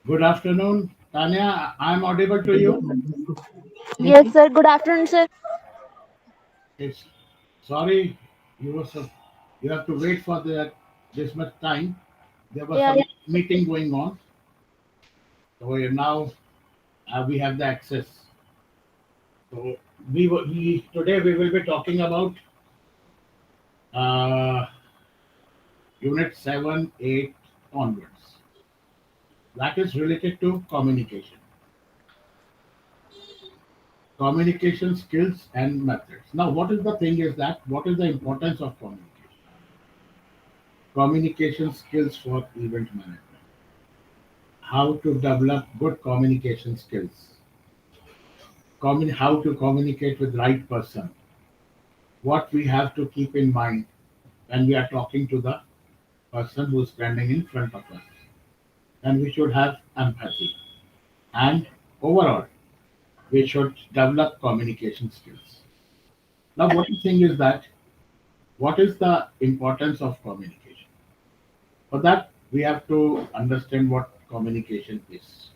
Good afternoon, Tanya. I'm audible to you. Yes, sir. Good afternoon, sir. It's sorry you were you have to wait for this much time. There was Yeah, some meeting going on, so now we have the access. So we today we will be talking about uh, unit 7, 8 onwards. That is related to communication skills and methods. Now, what is the thing is that what is the importance of communication? Communication skills for event management. How to develop good communication skills. How to communicate with right person. What we have to keep in mind when we are talking to the person who is standing in front of us. And we should have empathy. And overall, we should develop communication skills. Now, what the thing is that what is the importance of communication? For that, we have to understand what communication is.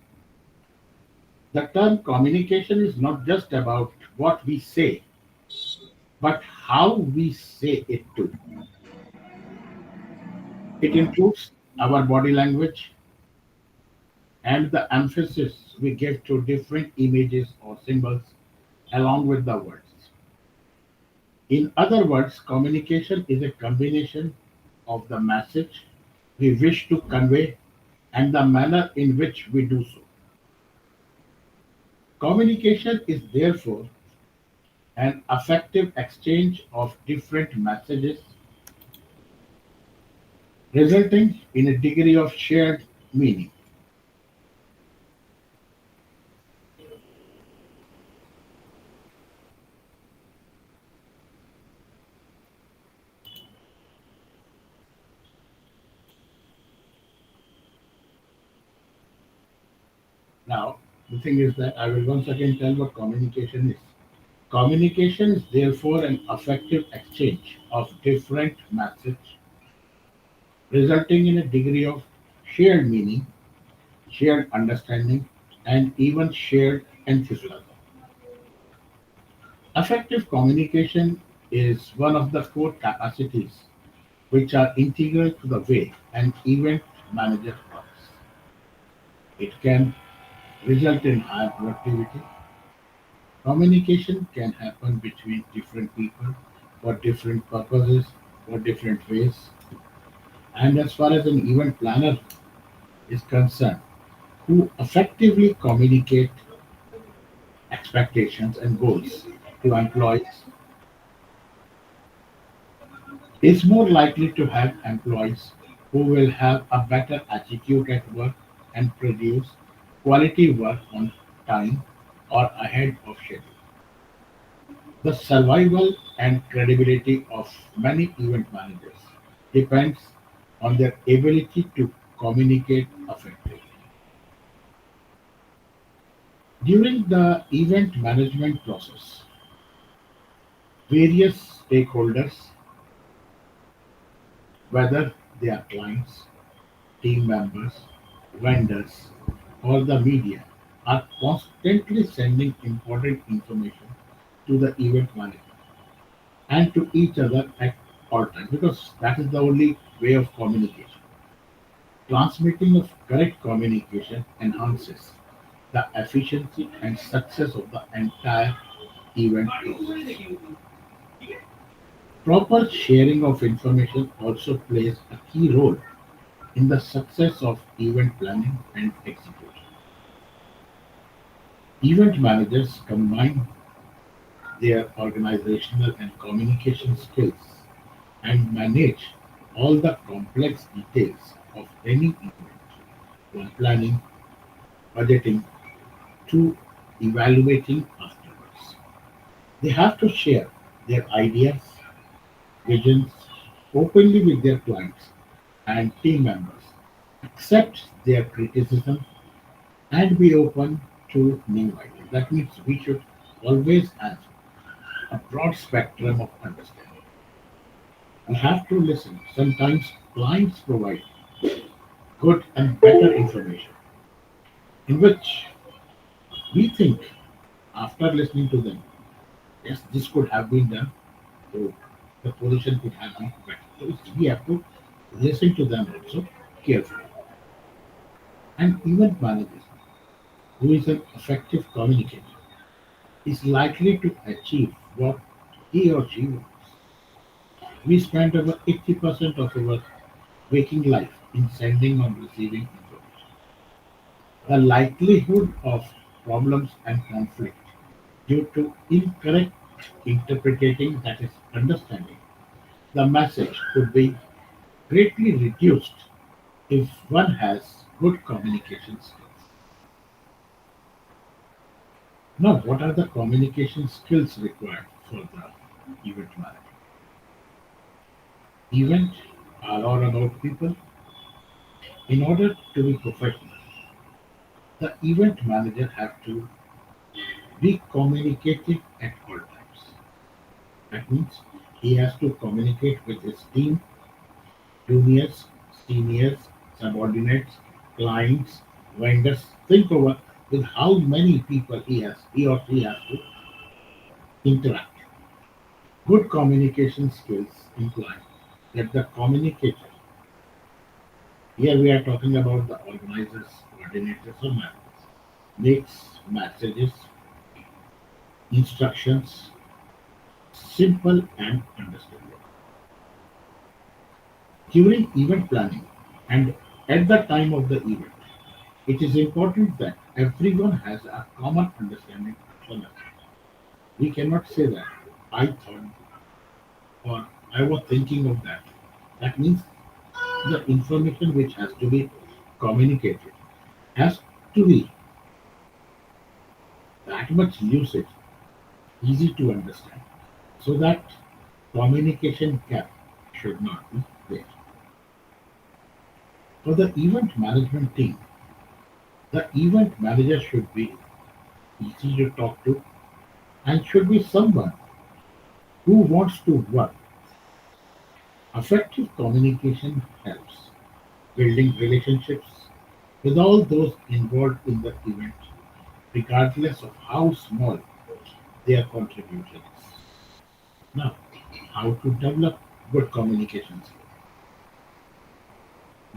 The term communication is not just about what we say, but how we say it too. It includes our body language and the emphasis we give to different images or symbols along with the words. In other words, communication is a combination of the message we wish to convey and the manner in which we do so. Communication is therefore an effective exchange of different messages, resulting in a degree of shared meaning. Now, the thing is that I will once again tell what communication is. Communication is therefore an effective exchange of different messages, resulting in a degree of shared meaning, shared understanding, and even shared enthusiasm. Effective communication is one of the core capacities which are integral to the way an event manager works. It can result in higher productivity. Communication can happen between different people for different purposes, for different ways. And as far as an event planner is concerned, who effectively communicate expectations and goals to employees is more likely to have employees who will have a better attitude at work and produce quality work on time or ahead of schedule. The survival and credibility of many event managers depends on their ability to communicate effectively. During the event management process, various stakeholders, whether they are clients, team members, vendors, or the media, are constantly sending important information to the event manager and to each other at all times because that is the only way of communication. Transmitting of correct communication enhances the efficiency and success of the entire event process. Proper sharing of information also plays a key role in the success of event planning and execution. Event managers combine their organizational and communication skills and manage all the complex details of any event, from planning, budgeting, to evaluating afterwards. They have to share their ideas, visions openly with their clients and team members, accept their criticism, and be open to new ideas. That means we should always have a broad spectrum of understanding. We have to listen. Sometimes clients provide good and better information, in which we think after listening to them, yes, this could have been done, so the position could have been better. So we have to listen to them also carefully. An event manager who is an effective communicator is likely to achieve what he or she wants. We spend over 80% of our waking life in sending or receiving information. The likelihood of problems and conflict due to incorrect interpreting, that is, understanding the message, could be greatly reduced if one has good communication skills. Now, what are the communication skills required for the event manager? Event are all about people. In order to be professional, the event manager have to be communicative at all times. That means he has to communicate with his team, juniors, seniors, subordinates, clients, vendors. Think over with how many people he or she has to interact. Good communication skills imply that the communicator, here we are talking about the organizers, coordinators, or managers, makes messages, instructions simple and understandable. During event planning and at the time of the event, it is important that everyone has a common understanding of the message. We cannot say that I thought or I was thinking of that. That means the information which has to be communicated has to be that much lucid, easy to understand, so that communication gap should not be there. For the event management team, the event manager should be easy to talk to and should be someone who wants to work. Effective communication helps building relationships with all those involved in the event, regardless of how small their contribution is. Now, how to develop good communication skills.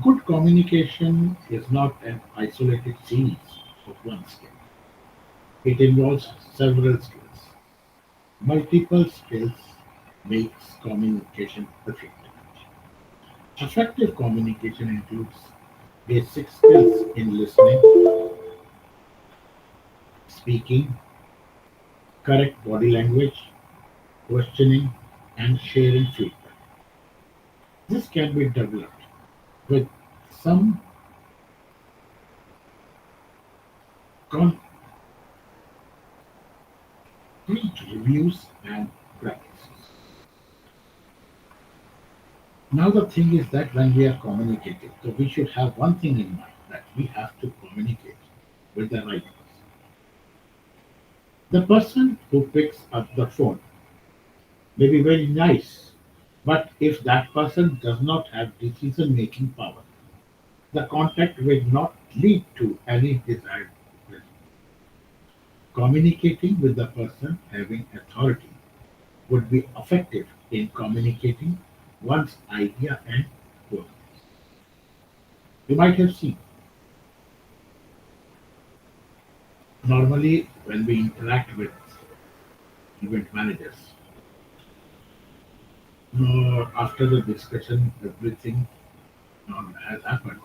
Good communication is not an isolated series of one skill. It involves several skills. Multiple skills makes communication effective. Effective communication includes basic skills in listening, speaking, correct body language, questioning, and sharing feedback. This can be developed with some concrete reviews and practices. Now, the thing is that when we are communicating, so we should have one thing in mind, that we have to communicate with the right person. The person who picks up the phone may be very nice, but if that person does not have decision making power, the contact will not lead to any desired result. Communicating with the person having authority would be effective in communicating one's idea and goals. You might have seen, normally when we interact with event managers, after the discussion, everything has happened,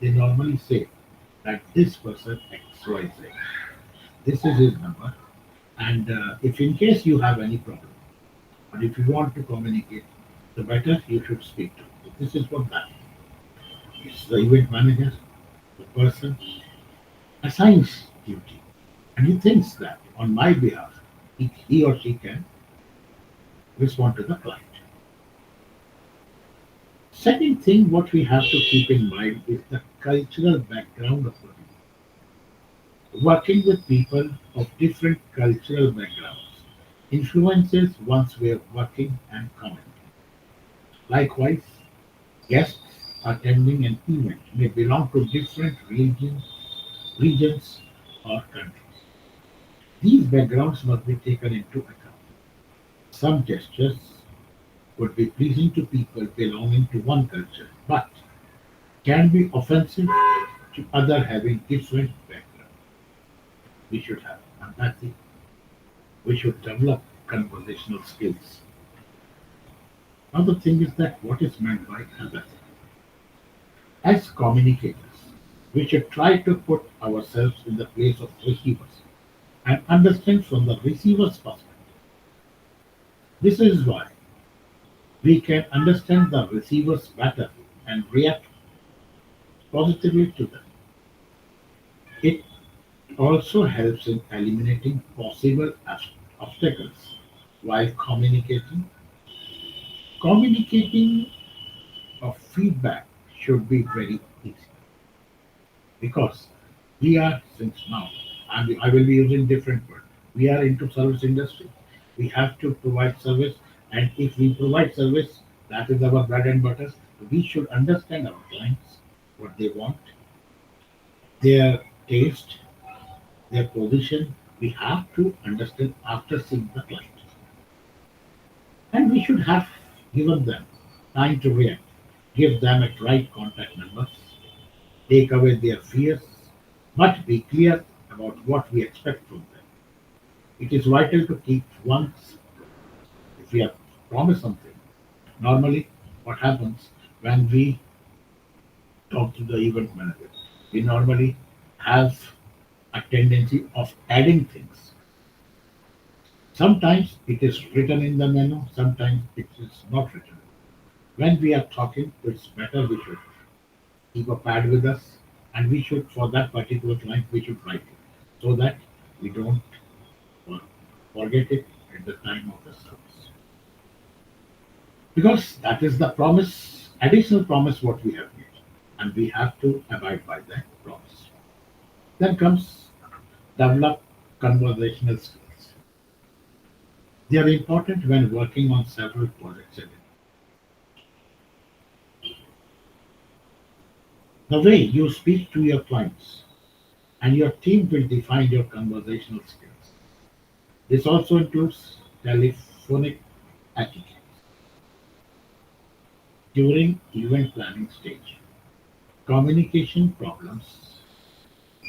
they normally say that this person XYZ, this is his number, and if in case you have any problem, or if you want to communicate, the better you should speak to. So this is what that is. The event manager, the person assigns duty, and he thinks that on my behalf, he or she can respond to the client. Second thing, what we have to keep in mind is the cultural background of the people. Working with people of different cultural backgrounds influences one's way of working and commenting. Likewise, guests attending an event may belong to different religions, regions, or countries. These backgrounds must be taken into account. Some gestures would be pleasing to people belonging to one culture, but can be offensive to others having different backgrounds. We should have empathy. We should develop conversational skills. Now the thing is that what is meant by empathy? As communicators, we should try to put ourselves in the place of receivers and understand from the receiver's perspective. This is why we can understand the receivers better and react positively to them. It also helps in eliminating possible obstacles while communicating. Communicating of feedback should be very easy because we are since now, and I will be using different words. We are into service industry. We have to provide service, and if we provide service, that is our bread and butter. We should understand our clients, what they want, their taste, their position. We have to understand after seeing the client, and we should have given them time to react, give them a right contact numbers, take away their fears, but be clear about what we expect from them. It is vital to keep once if we have promised something. Normally, what happens when we talk to the event manager? We normally have a tendency of adding things. Sometimes it is written in the menu, sometimes it is not written. When we are talking, it's better we should keep a pad with us and we should, for that particular client, we should write it so that we don't for- forget it at the time of the service. Because that is the promise, additional promise what we have made, and we have to abide by that promise. Then comes develop conversational skills. They are important when working on several projects. The way you speak to your clients and your team will define your conversational skills. This also includes telephonic etiquette during event planning stage. Communication problems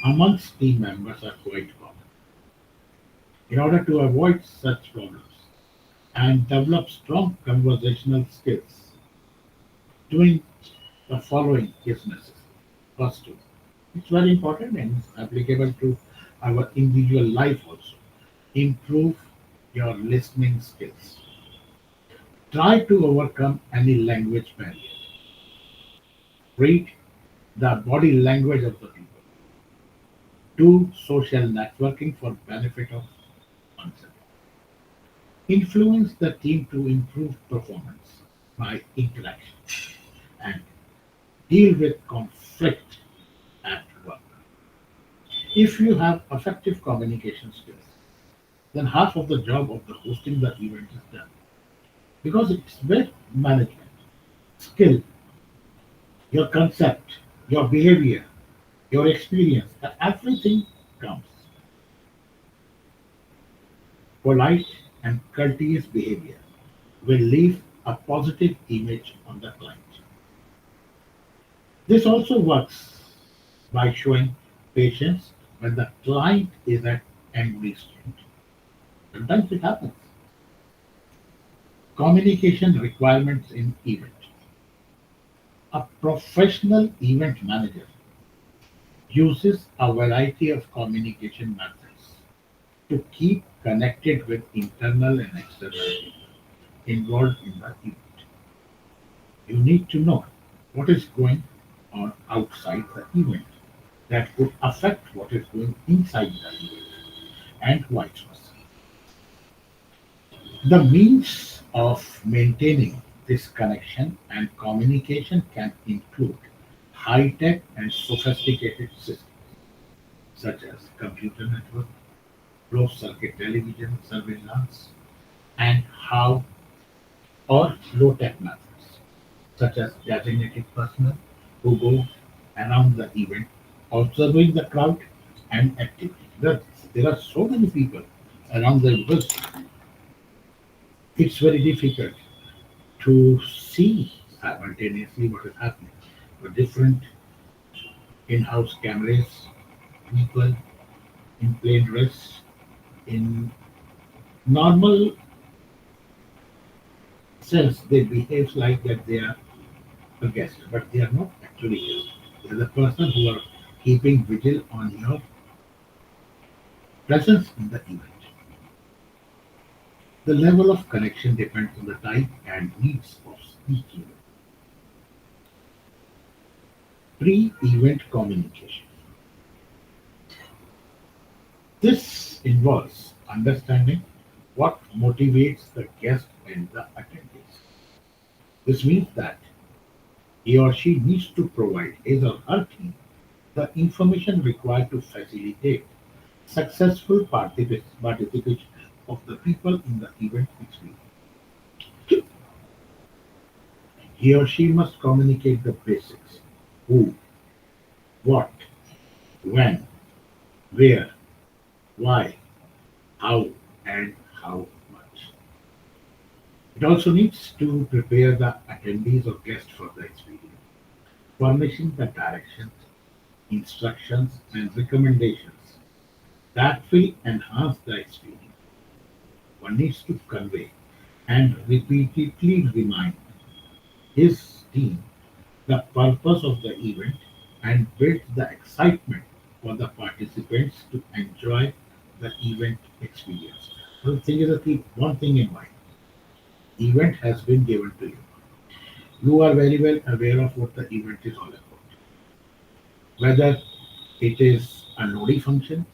amongst team members are quite common. In order to avoid such problems and develop strong conversational skills, doing the following is necessary. First, it's very important and applicable to our individual life also. Improve your listening skills. Try to overcome any language barrier. Read the body language of the people. Do social networking for benefit of oneself. Influence the team to improve performance by interaction and deal with conflict at work. If you have effective communication skills, then half of the job of the hosting the event is done. Because it's with management, skill, your concept, your behavior, your experience, that everything comes. Polite and courteous behavior will leave a positive image on the client. This also works by showing patience when the client is at angry state. Sometimes it happens. Communication requirements in event. A professional event manager uses a variety of communication methods to keep connected with internal and external people involved in the event. You need to know what is going on outside the event that could affect what is going inside the event and vice versa. The means of maintaining this connection and communication can include high-tech and sophisticated systems such as computer network, closed-circuit television surveillance, and how or low-tech methods such as designated personnel who go around the event observing the crowd and activity. There are so many people around there because it's very difficult to see simultaneously what is happening. The different in-house cameras, people in plain dress, in normal sense, they behave like that they are a guest, but they are not actually guests. They are the person who are keeping vigil on your presence in the event. The level of connection depends on the type and needs of each event. Pre-event communication. This involves understanding what motivates the guest and the attendees. This means that he or she needs to provide his or her team the information required to facilitate successful participation of the people in the event experience. He or she must communicate the basics: who, what, when, where, why, how, and how much. It also needs to prepare the attendees or guests for the experience, furnishing the directions, instructions, and recommendations that will enhance the experience. One needs to convey and repeatedly remind his team the purpose of the event and build the excitement for the participants to enjoy the event experience. So the thing is to keep one thing in mind. Event has been given to you. You are very well aware of what the event is all about. Whether it is a Lodi function,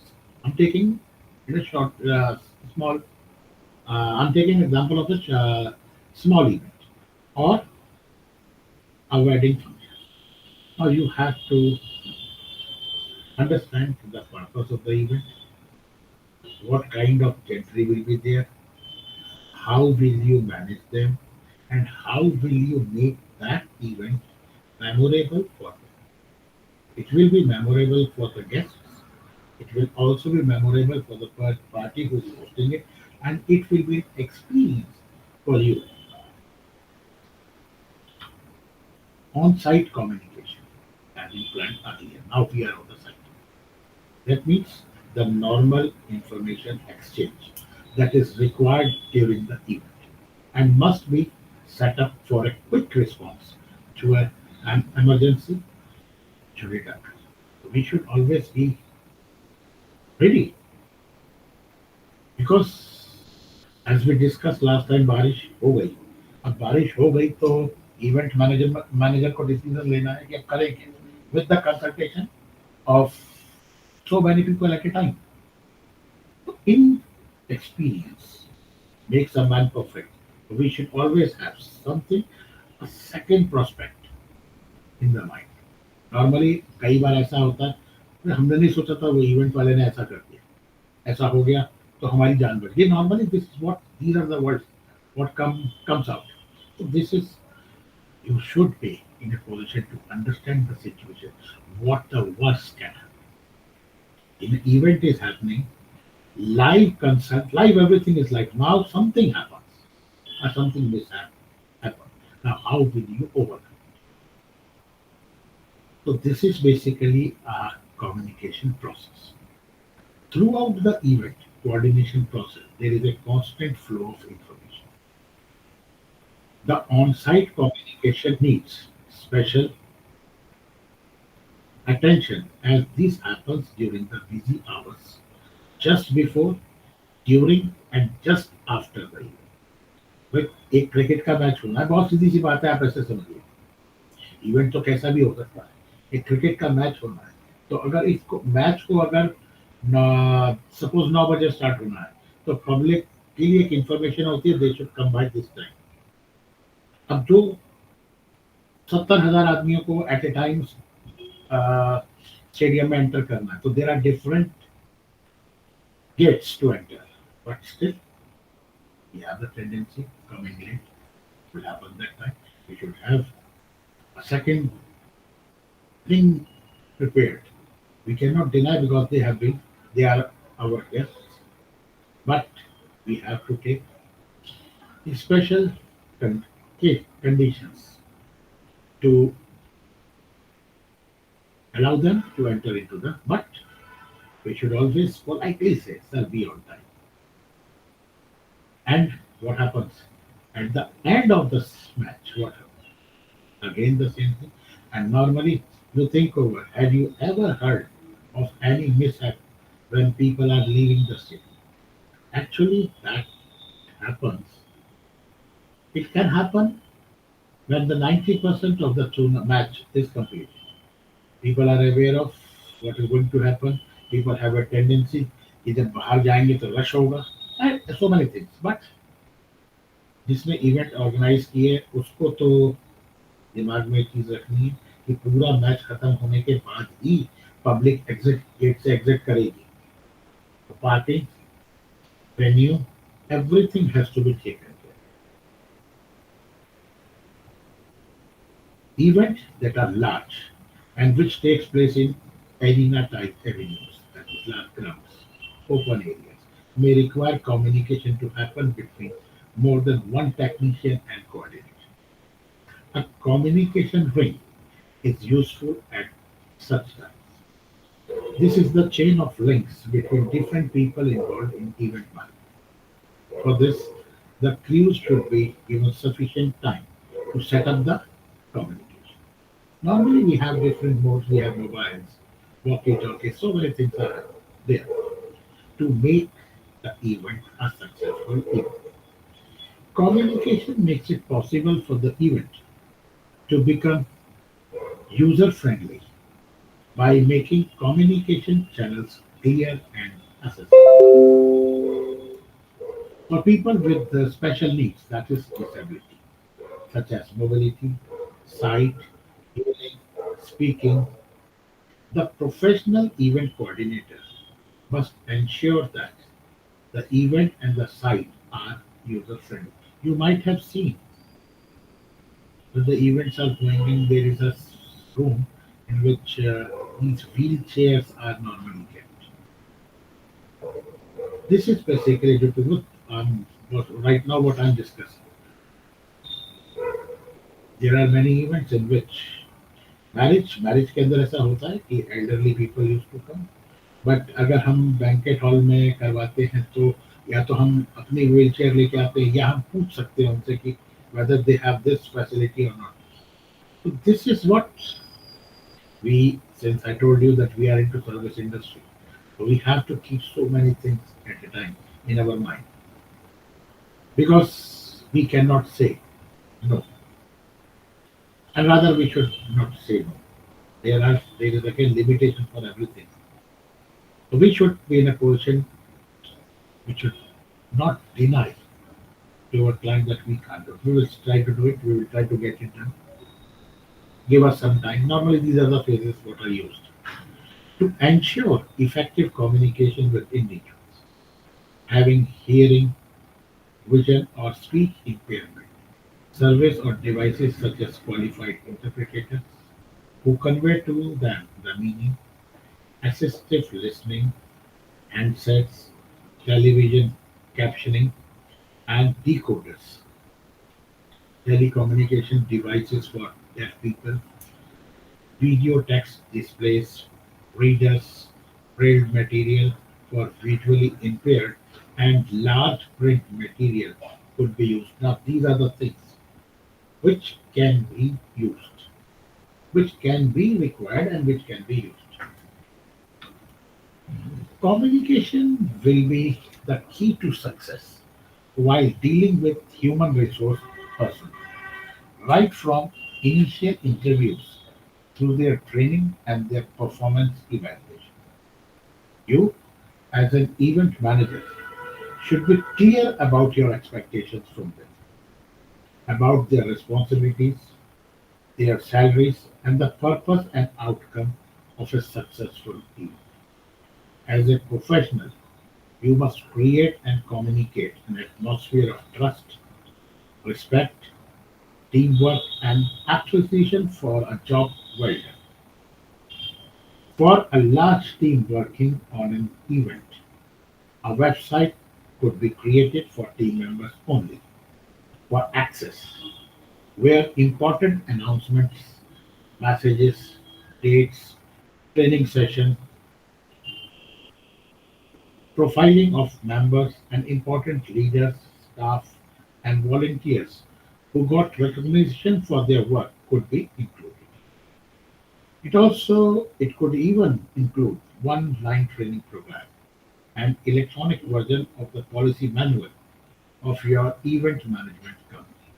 I'm taking in a short, small, I'm taking example of a small event or a wedding function. Now you have to understand the purpose of the event, what kind of gentry will be there, how will you manage them, and how will you make that event memorable for them. It will be memorable for the guests, it will also be memorable for the party who is hosting it, and it will be an experience for you. On-site communication has been planned earlier. Now we are on the site. That means the normal information exchange that is required during the event and must be set up for a quick response to an emergency to it. We should always be ready because as we discussed last time बारिश हो गई. अब बारिश हो गई तो event manager को decision लेना है कि अब करेंगे with the consultation of so many people at a time. In experience makes a man perfect. We should always have something, a second prospect in the mind. Normally कई बार ऐसा होता है "अरे, हमने नहीं सोचा था वो इवेंट वाले ने ऐसा कर दिया ऐसा हो गया तो हमारी जान बढ़ गई normally this is what these are the words what comes out so this is you should be in a position to understand the situation what the worst can happen in an event is happening live consult live everything is like now something happens or something mishap happens now how will you overcome. So this is basically a communication process. Throughout the event coordination process, there is a constant flow of information. The on-site communication needs special attention as this happens during the busy hours, just before, during, and just after the event. भाई एक cricket का match होना है बहुत सीधी सी बात है आप ऐसे समझिए इवेंट तो कैसा भी हो सकता है एक क्रिकेट का मैच होना है तो अगर इसको मैच को अगर सपोज 9 बजे स्टार्ट होना है तो पब्लिक के लिए एक इंफॉर्मेशन होती है they should come by this time अब जो 70,000 आदमियों को एट ए टाइम स्टेडियम में एंटर करना है तो there are different gates to enter but still you have the tendency coming late will happen that time. You should have a second thing prepared We cannot deny because they are our guests, but we have to take special con- conditions to allow them to enter into the. But we should always politely say, "Sir, be on time." And what happens at the end of this match? What happens? Again, the same thing. And normally, you think over. Have you ever heard of any mishap when people are leaving the city? Actually, that happens. It can happen when the 90% of the match is completed. People are aware of what is going to happen. People have a tendency कि जब बाहर जाएंगे तो rush होगा and so many things. But जिसने event organise किए उसको तो दिमाग में एक चीज रखनी है कि पूरा मैच खत्म होने के बाद ही पब्लिक एग्जिट गेट से एग्जिट करेगी. Party venue everything has to be taken care. Events that are large and which takes place in arena type avenues, that is large grounds, open areas, may require communication to happen between more than one technician and coordinator. A communication ring is useful at such times. This is the chain of links between different people involved in event planning. For this, the crews should be given sufficient time to set up the communication. Normally, we have different modes, we have mobiles, walkie talkies, so many things are there to make the event a successful event. Communication makes it possible for the event to become user friendly by making communication channels clear and accessible. For people with special needs, that is disability, such as mobility, sight, hearing, speaking, the professional event coordinator must ensure that the event and the site are user friendly. You might have seen when the events are going in, there is a room in which these wheelchairs are normally kept. This is basically due to right now what I'm discussing. There are many events in which marriage के अंदर ऐसा होता है कि elderly people use to come. But अगर हम banquet hall में करवाते हैं तो या तो हम अपनी व्हील चेयर लेके आते हैं या हम पूछ सकते हैं उनसे कि whether they have this facility or not. So this is what we, since I told you that we are into service industry, so we have to keep so many things at a time in our mind because we cannot say no, and rather we should not say no. There is again limitation for everything. So we should be in a position we should not deny to our client that we can't do it. We will try to do it. We will try to get it done. Give us some time. Normally, these are the phases what are used to ensure effective communication with individuals having hearing, vision, or speech impairment. Surveys or devices such as qualified interpreters who convey to them the meaning, assistive listening, handsets, television captioning, and decoders, telecommunication devices for deaf people, video text displays, readers, braille material for visually impaired, and large print material could be used. Now, these are the things which can be used, which can be required, and which can be used. Communication will be the key to success while dealing with human resource personnel, right from initial interviews through their training and their performance evaluation. You, as an event manager, should be clear about your expectations from them, about their responsibilities, their salaries, and the purpose and outcome of a successful event. As a professional, you must create and communicate an atmosphere of trust, respect, teamwork, and appreciation for a job well done. For a large team working on an event, a website could be created for team members only for access, where important announcements, messages, dates, training session, profiling of members and important leaders, staff, and volunteers who got recognition for their work could be included. It could even include one-line training program, an electronic version of the policy manual of your event management company.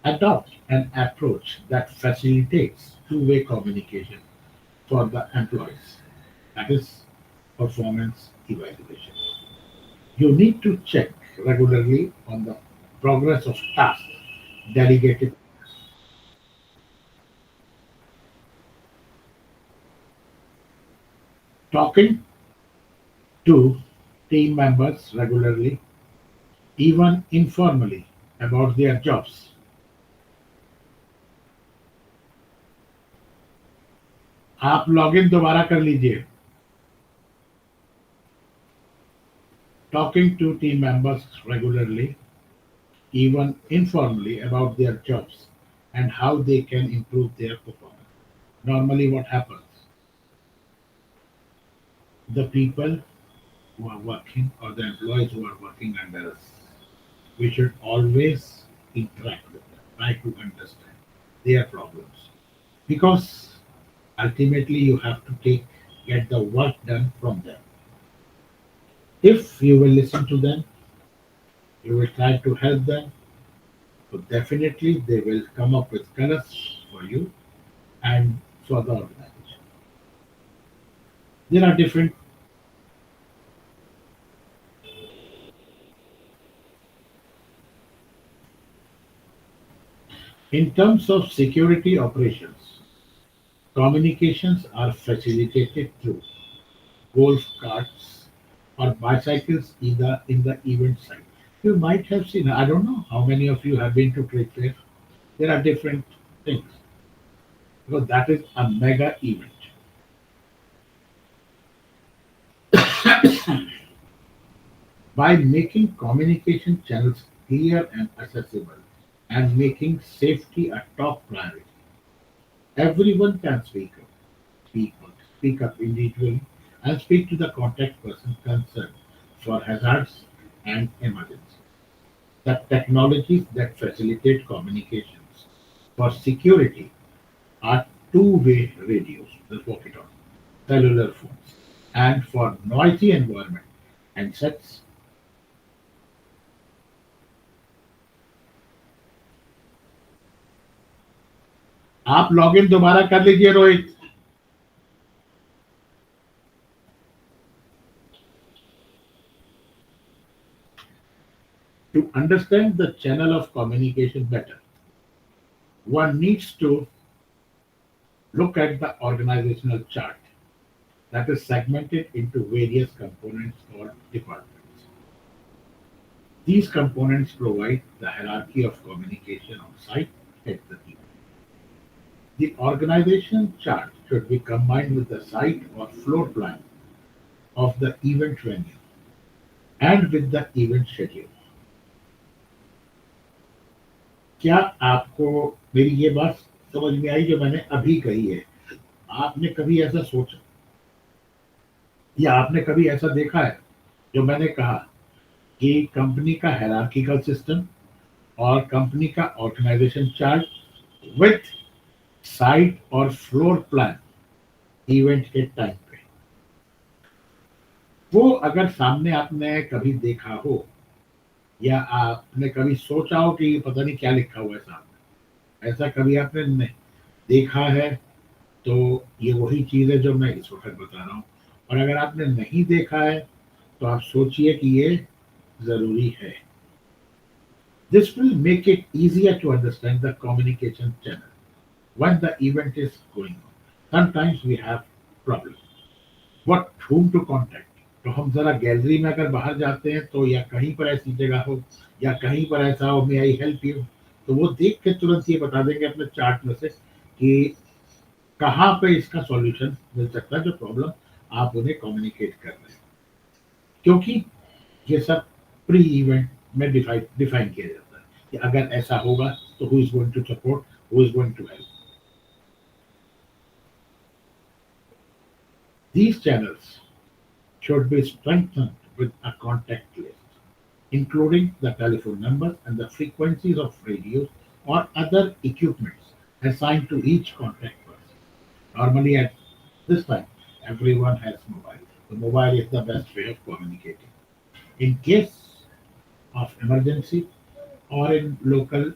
Adopt an approach that facilitates two-way communication for the employees, that is, performance evaluation. You need to check regularly on the progress of tasks delegated to you. Talking to team members regularly, even informally, about their jobs. आप login दोबारा कर लीजिए. Talking to team members regularly, even informally, about their jobs and how they can improve their performance. Normally, what happens? The people who are working or the employees who are working under us, we should always interact with them, try to understand their problems. Because ultimately you have to get the work done from them. If you will listen to them, you will try to help them, so definitely they will come up with colors for you and for the organization. There are different in terms of security operations, communications are facilitated through golf carts or bicycles either in the event site. You might have seen, I don't know how many of you have been to trade fair. There are different things because that is a mega event. By making communication channels clear and accessible and making safety a top priority, everyone can speak, speak up individually, and speak to the contact person concerned for hazards and emergencies. The technologies that facilitate communications for security are two-way radios, the walkie-talkie, cellular phones, and for noisy environment handsets. आप login दोबारा कर लीजिए Rohit. To understand the channel of communication better, one needs to look at the organizational chart that is segmented into various components or departments. These components provide the hierarchy of communication on site at the event. The organization chart should be combined with the site or floor plan of the event venue and with the event schedule. क्या आपको मेरी ये बात समझ में आई जो मैंने अभी कही है? आपने कभी ऐसा सोचा या आपने कभी ऐसा देखा है जो मैंने कहा कि कंपनी का हायरार्किकल सिस्टम और कंपनी का ऑर्गेनाइजेशन चार्ट विथ साइट और फ्लोर प्लान इवेंट के टाइम पे, वो अगर सामने आपने कभी देखा हो या आपने कभी सोचा हो कि पता नहीं क्या लिखा हुआ है सामने, ऐसा कभी आपने नहीं देखा है तो ये वही चीज़ है जो मैं इस वक्त बता रहा हूँ. और अगर आपने नहीं देखा है तो आप सोचिए कि ये ज़रूरी है. This will make it easier to understand the communication channel when the event is going on. Sometimes we have problems. What whom to contact? तो हम जरा गैलरी में अगर बाहर जाते हैं तो या कहीं पर ऐसी जगह हो या कहीं पर ऐसा हो, मे आई हेल्प यू, तो वो देख के तुरंत ये बता देंगे अपने चार्ट में से कि कहाँ पे इसका सॉल्यूशन मिल सकता है, जो प्रॉब्लम आप उन्हें कम्युनिकेट कर रहे हैं, क्योंकि ये सब प्री इवेंट में डिफाइन किया जाता है कि अगर ऐसा होगा तो who is going to support, who is going to help. These channels should be strengthened with a contact list, including the telephone numbers and the frequencies of radios or other equipments assigned to each contact person. Normally, at this time, everyone has mobile. The mobile is the best way of communicating. In case of emergency or in local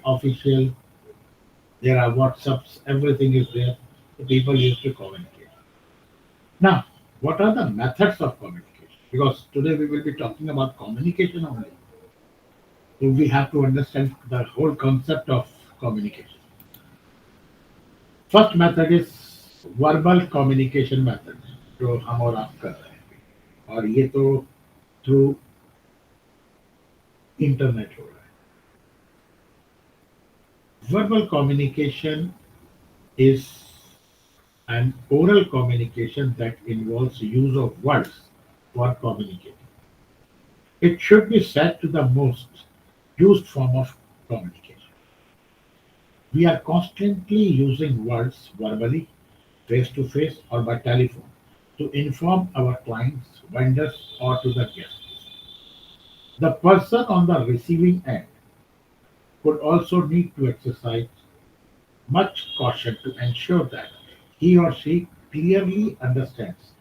official, there are WhatsApps, everything is there. The people used to communicate. Now, what are the methods of communication? Because today we will be talking about communication only. So we have to understand the whole concept of communication. First method is verbal communication method, जो हम और आप कर रहे हैं, और ये तो थ्रू इंटरनेट हो रहा है. Verbal communication is an oral communication that involves use of words for communicating. It should be set to the most used form of communication. We are constantly using words verbally, face to face, or by telephone to inform our clients, vendors, or to the guests. The person on the receiving end could also need to exercise much caution to ensure that he or she clearly understands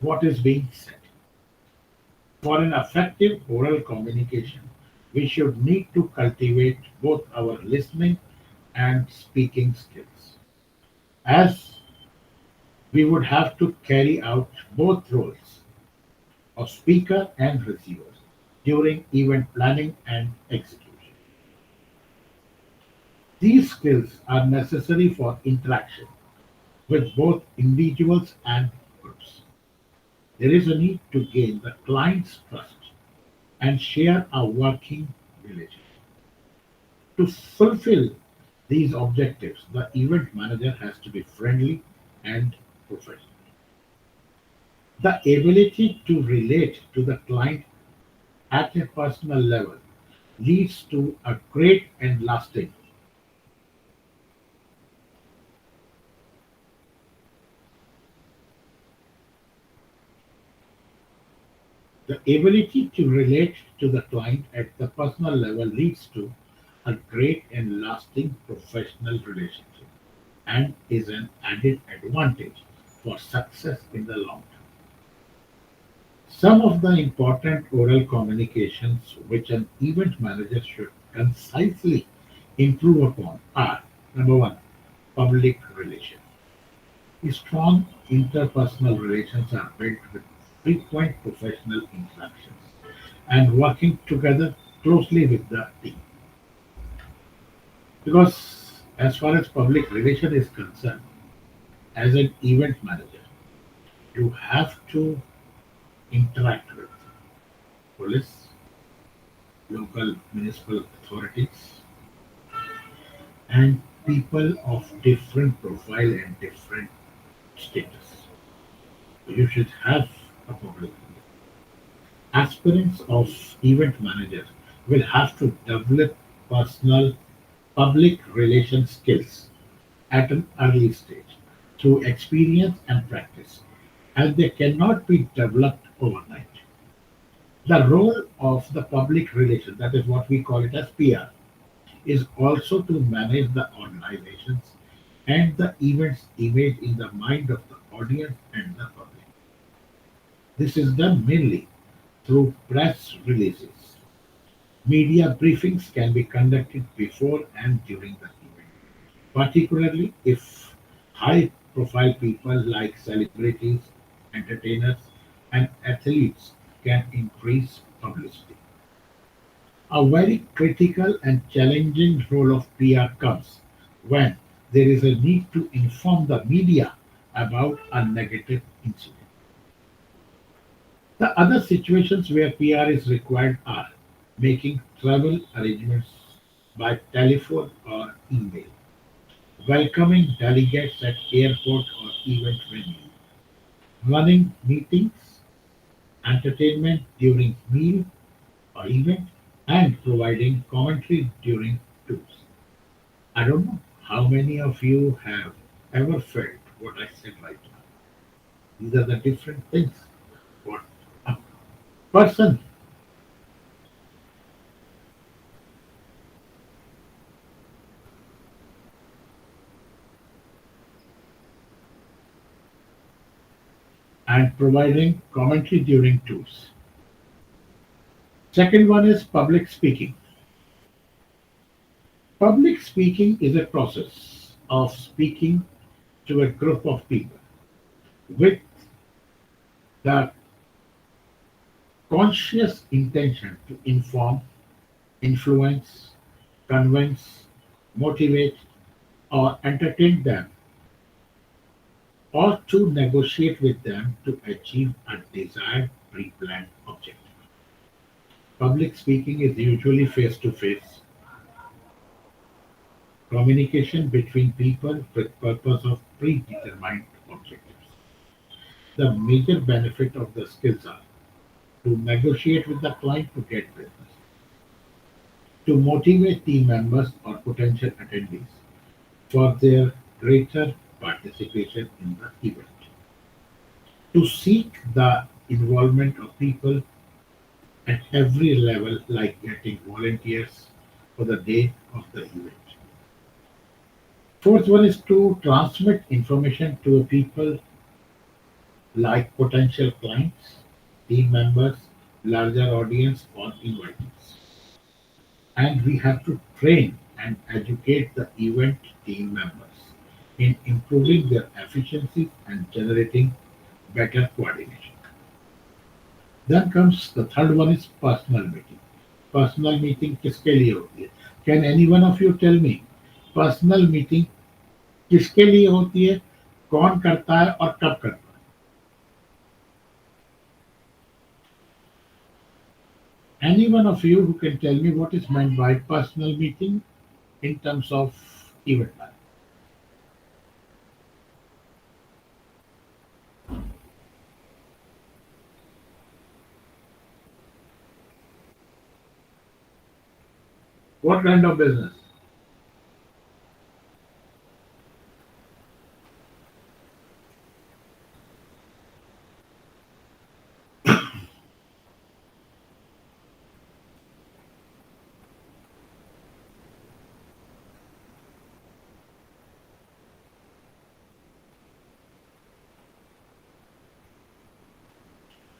what is being said. For an effective oral communication, we should need to cultivate both our listening and speaking skills, as we would have to carry out both roles of speaker and receiver during event planning and execution. These skills are necessary for interaction with both individuals and groups. There is a need to gain the client's trust and share a working relationship. To fulfill these objectives, the event manager has to be friendly and professional. The ability to relate to the client at a personal level leads to a great and lasting. The ability to relate to the client at the personal level leads to a great and lasting professional relationship and is an added advantage for success in the long term. Some of the important oral communications which an event manager should concisely improve upon are: number one, public relations. Strong interpersonal relations are built with frequent professional interactions and working together closely with the team. Because as far as public relation is concerned, as an event manager, you have to interact with police, local municipal authorities, and people of different profile and different status. You should have a public. Aspirants of event managers will have to develop personal public relation skills at an early stage through experience and practice, as they cannot be developed overnight. The role of the public relation, that is what we call it as PR, is also to manage the organizations and the event's image in the mind of the audience and the public. This is done mainly through press releases. Media briefings can be conducted before and during the event, particularly if high profile people like celebrities, entertainers, and athletes can increase publicity. A very critical and challenging role of PR comes when there is a need to inform the media about a negative incident. The other situations where PR is required are making travel arrangements by telephone or email, welcoming delegates at airport or event venue, running meetings, entertainment during meal or event, and providing commentary during tours. I don't know how many of you have ever felt what I said right now. These are the different things. What a person and providing commentary during tours. Second one is public speaking. Public speaking is a process of speaking to a group of people with the conscious intention to inform, influence, convince, motivate, or entertain them, or to negotiate with them to achieve a desired pre planned objective. Public speaking is usually face to face communication between people with purpose of predetermined objectives. The major benefit of the skills are to negotiate with the client to get business, to motivate team members or potential attendees for their greater participation in the event, to seek the involvement of people at every level, like getting volunteers for the day of the event. Fourth one is to transmit information to people like potential clients, team members, larger audience, or invitees. And we have to train and educate the event team members in improving their efficiency and generating better coordination. Then comes the third one is personal meeting. Personal meeting किसके लिए होती है? Can any one of you tell me personal meeting किसके लिए होती है, कौन करता है और कब करता है? Any one of you who can tell me what is meant by personal meeting in terms of event planning? What kind of business?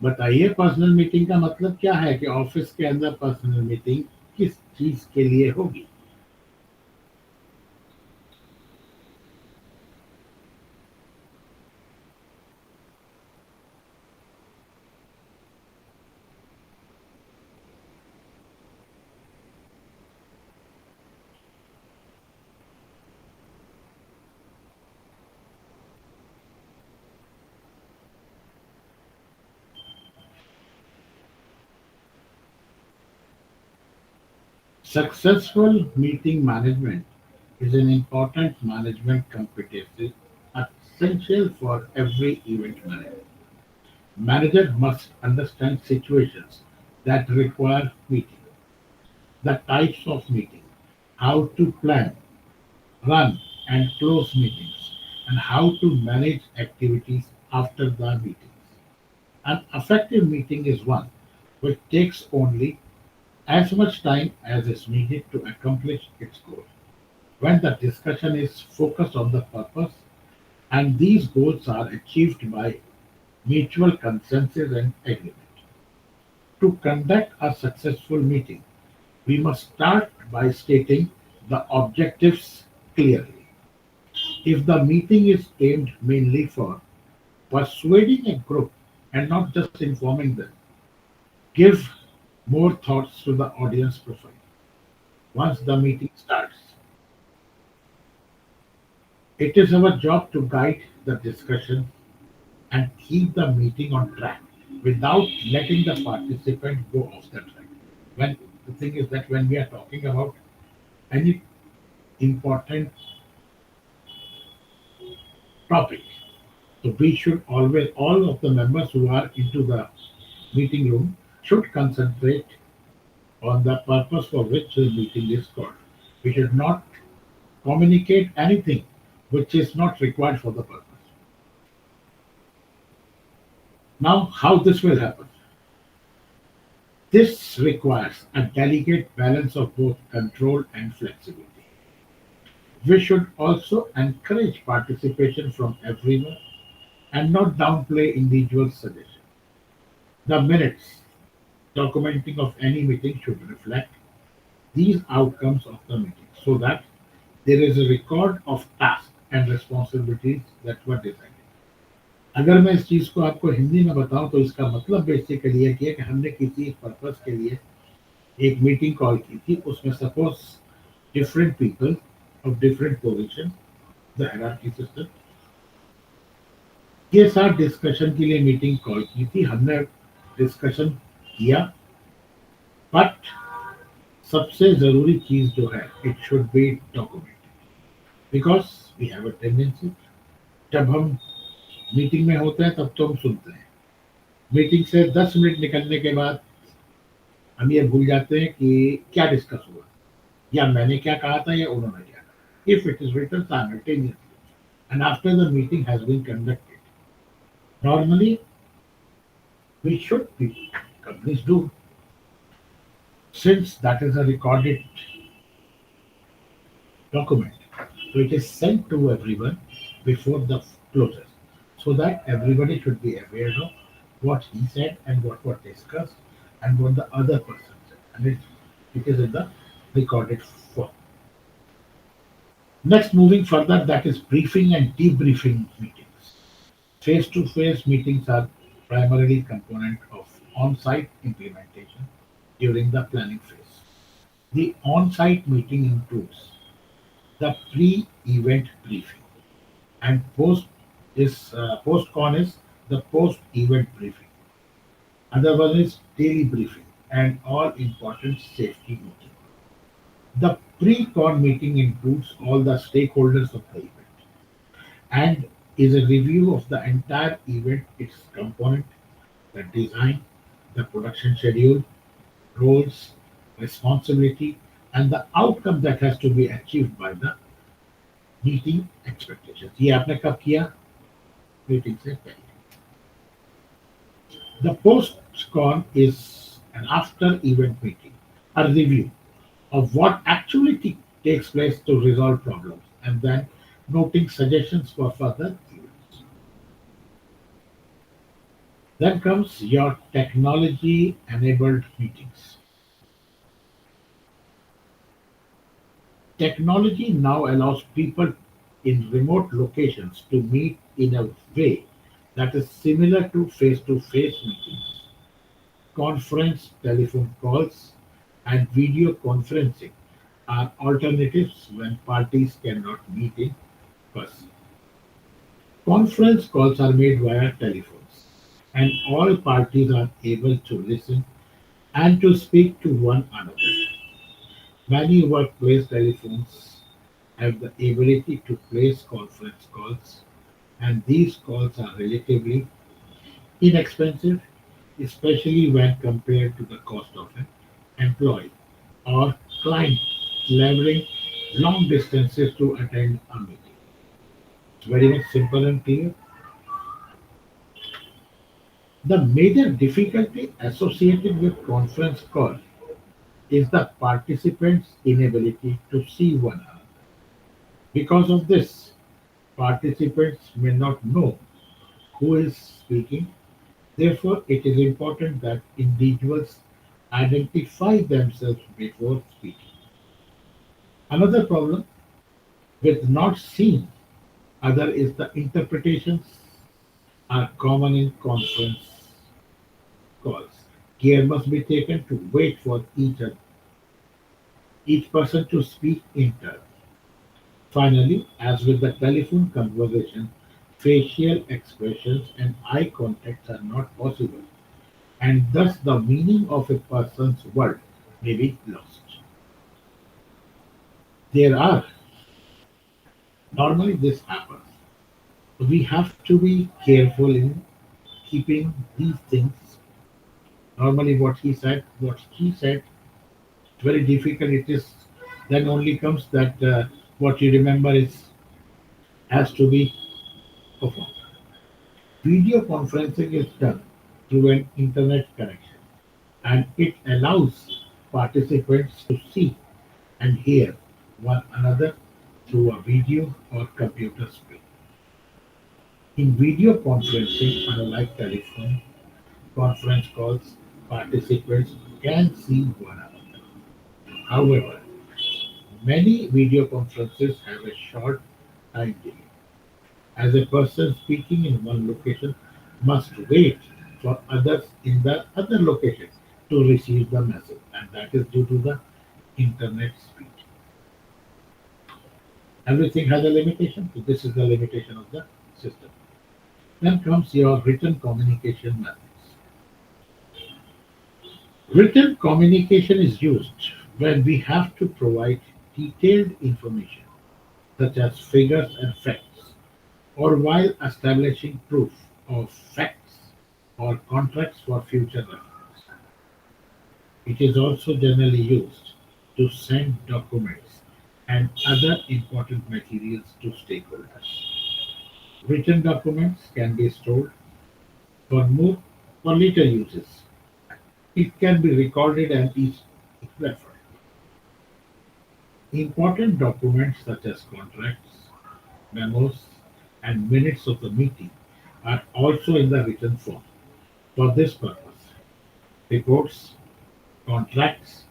बताइए पर्सनल मीटिंग का मतलब क्या है कि ऑफिस के अंदर पर्सनल मीटिंग किस चीज के लिए होगी? Successful meeting management is an important management competency essential for every event manager. Manager must understand situations that require meeting, the types of meeting, how to plan, run and close meetings, and how to manage activities after the meetings. An effective meeting is one which takes only as much time as is needed to accomplish its goal. When the discussion is focused on the purpose and these goals are achieved by mutual consensus and agreement. To conduct a successful meeting, we must start by stating the objectives clearly. If the meeting is aimed mainly for persuading a group and not just informing them, give more thoughts to the audience profile. Once the meeting starts, it is our job to guide the discussion and keep the meeting on track without letting the participant go off the track. When the thing is that when we are talking about any important topic. So we should always, all of the members who are into the meeting room should concentrate on the purpose for which the meeting is called. We should not communicate anything which is not required for the purpose. Now, how this will happen? This requires a delicate balance of both control and flexibility. We should also encourage participation from everyone and not downplay individual suggestions. The minutes documenting of any meeting should reflect these outcomes of the meeting so that there is a record of tasks and responsibilities that were decided. अगर मैं इस चीज को आपको हिंदी में बताऊं तो इसका मतलब बेसिकली ये कि हमने किसी पर्पस के लिए एक मीटिंग कॉल की थी उसमें suppose different people of different position the hierarchy system के साथ डिस्कशन के लिए मीटिंग कॉल की थी हमने डिस्कशन किया बट सबसे जरूरी चीज जो है it should be documented because we have a tendency जब हम मीटिंग में होते हैं तब तो हम सुनते हैं मीटिंग से 10 मिनट निकलने के बाद हम ये भूल जाते हैं कि क्या डिस्कस हुआ या मैंने क्या कहा था या उन्होंने क्या कहा if it is written simultaneously and after the meeting has been conducted normally we should be companies do since that is a recorded document. So it is sent to everyone before the closes so that everybody should be aware of what he said and what was discussed and what the other person said. And it is in the recorded form. Next, moving further, that is briefing and debriefing meetings. Face-to-face meetings are primarily component of on-site implementation during the planning phase. The on-site meeting includes the pre-event briefing and post-con is the post-event briefing. Other one is daily briefing and all important safety meeting. The pre-con meeting includes all the stakeholders of the event and is a review of the entire event, its component, the design, the production schedule, roles, responsibility, and the outcome that has to be achieved by the meeting expectations. ये आपने कब किया meeting से पहले. The post-con is an after-event meeting, a review of what actually takes place to resolve problems, and then noting suggestions for further events. Then comes your technology-enabled meetings. Technology now allows people in remote locations to meet in a way that is similar to face meetings. Conference, telephone calls, and video conferencing are alternatives when parties cannot meet in person. Conference calls are made via telephones, and all parties are able to listen and to speak to one another. Many workplace telephones have the ability to place conference calls, and these calls are relatively inexpensive, especially when compared to the cost of an employee or client traveling long distances to attend a meeting. It's very much simple and clear. The major difficulty associated with conference call is the participants' inability to see one another. Because of this, participants may not know who is speaking. Therefore, it is important that individuals identify themselves before speaking. Another problem with not seeing other is the interpretations are common in conference calls. Care must be taken to wait for each person to speak in turn. Finally, as with the telephone conversation, facial expressions and eye contact are not possible, and thus the meaning of a person's word may be lost. There are, normally this happens, We have to be careful in keeping these things. Normally, what she said, very difficult. It is then only comes that what you remember is has to be performed. Video conferencing is done through an internet connection, and it allows participants to see and hear one another through a video or computer screen. In video conferencing, unlike telephone conference calls, participants can see one another. However, many video conferences have a short time delay, as a person speaking in one location must wait for others in the other location to receive the message, and that is due to the internet speed. Everything has a limitation, so this is the limitation of the system. Then comes your written communication methods. Written communication is used when we have to provide detailed information, such as figures and facts, or while establishing proof of facts or contracts for future reference. It is also generally used to send documents and other important materials to stakeholders. Written documents can be stored for more for later uses. It can be recorded and is referred. Important documents such as contracts, memos, and minutes of the meeting are also in the written form. For this purpose, reports, contracts,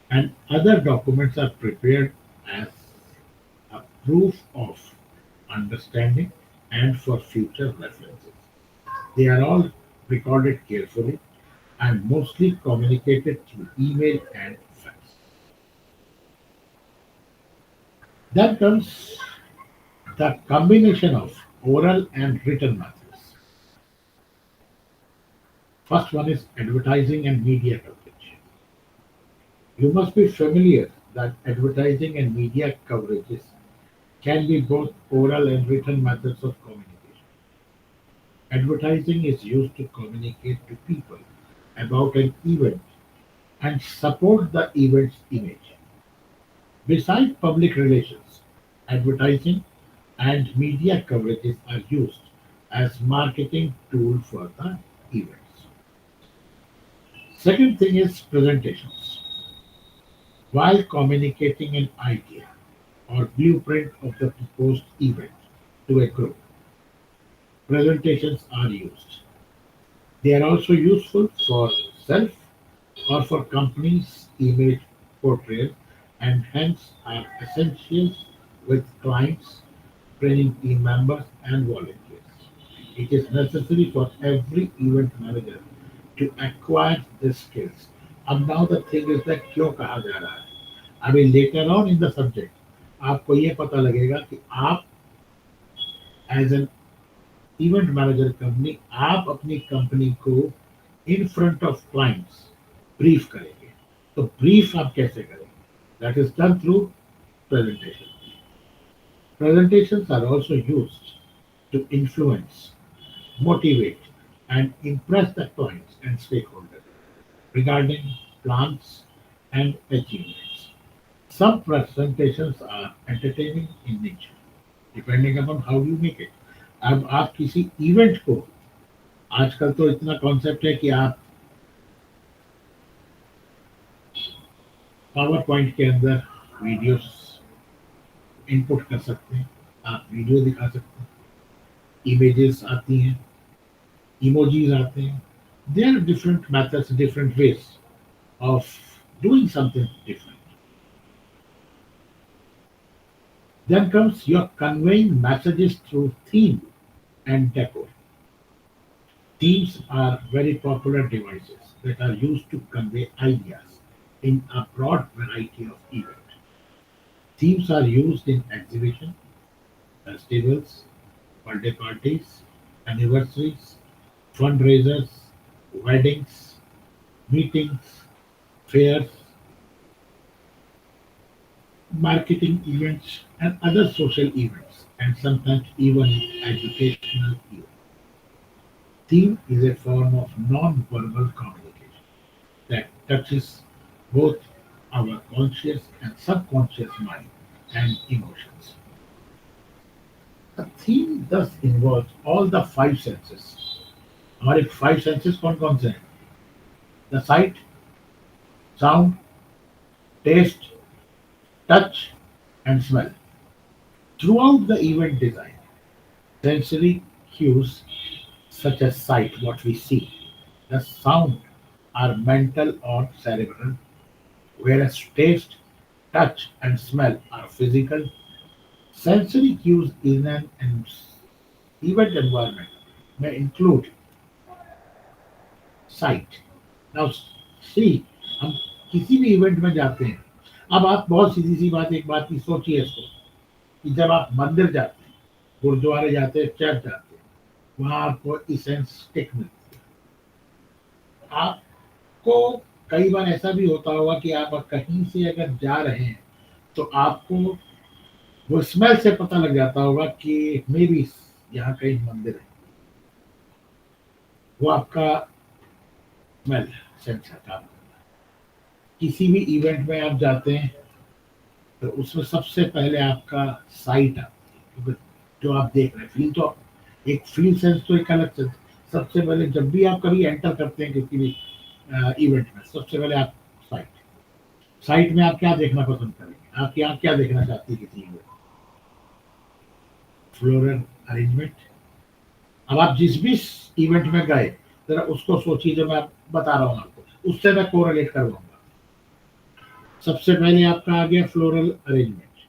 and other documents are prepared as a proof of understanding and for future references. They are all recorded carefully and mostly communicated through email and fax. Then comes the combination of oral and written methods. First one is advertising and media coverage. You must be familiar that advertising and media coverages can be both oral and written methods of communication. Advertising is used to communicate to people about an event and support the event's image. Besides public relations, advertising and media coverages are used as marketing tool for the events. Second thing is presentations. While communicating an idea or blueprint of the proposed event to a group, presentations are used. They are also useful for self or for companies' image portrayal and hence are essential with clients, training team members, and volunteers. It is necessary for every event manager to acquire these skills. अब now the thing is that क्यों कहा जा रहा है? अभी later on in the subject आपको ये पता लगेगा कि आप as an event manager company आप अपनी कंपनी को in front of clients brief करेंगे. तो brief आप कैसे करेंगे? That is done through presentation. Presentations are also used to influence, motivate, and impress the clients and stakeholders regarding plans and achievements. Some presentations are entertaining in nature, depending upon how you make it. अब आप किसी event को आजकल तो इतना concept है कि आप पावर पॉइंट के अंदर वीडियोस इनपुट कर सकते हैं, आप वीडियो दिखा सकते हैं, इमेजेस आती हैं, इमोजीज आते हैं. There are different methods, different ways of doing something different. Then comes your conveying messages through theme and decor. Themes are very popular devices that are used to convey ideas in a broad variety of events. Themes are used in exhibition, festivals, birthday parties, anniversaries, fundraisers, weddings, meetings, fairs, marketing events, and other social events. and sometimes even educational events. Theme is a form of non-verbal communication that touches both our conscious and subconscious mind and emotions. A theme thus involves all the five senses. हमारे five senses कौन कौन से हैं? The sight, sound, taste, touch, and smell. Throughout the event design, sensory cues such as sight, what we see, the sound are mental or cerebral, whereas taste, touch, and smell are physical. Sensory cues in an event environment may include sight. Now, see, हम किसी भी event में जाते हैं. अब आप बहुत सीधी सी बात एक बात की सोचिए इसको कि जब आप मंदिर जाते हैं, गुरुद्वारे जाते हैं, चर्च जाते हैं, वहां आपको इसेंस स्टिक मिलती है. आपको कई बार ऐसा भी होता होगा कि आप कहीं से अगर जा रहे हैं तो आपको वो स्मेल से पता लग जाता होगा कि मे बी यहाँ कहीं मंदिर है. वो आपका स्मेल सेंस का काम करता है. किसी भी इवेंट में आप जाते हैं तो उसमें सबसे पहले आपका साइट आती है, क्योंकि जो आप देख रहे हैं फील तो एक फील सेंस तो एक अलग सेंस. सबसे पहले जब भी आप कभी एंटर करते हैं किसी भी इवेंट में, सबसे पहले आप साइट साइट में आप क्या देखना पसंद करेंगे? आप क्या देखना चाहती है किसी इवेंट? Floral arrangement. अब आप जिस भी इवेंट में गए जरा उसको सोचिए, जो मैं बता रहा हूँ आपको उससे मैं कोरिलेट करवाऊंगा. सबसे पहले आपका आ गया फ्लोरल अरेंजमेंट.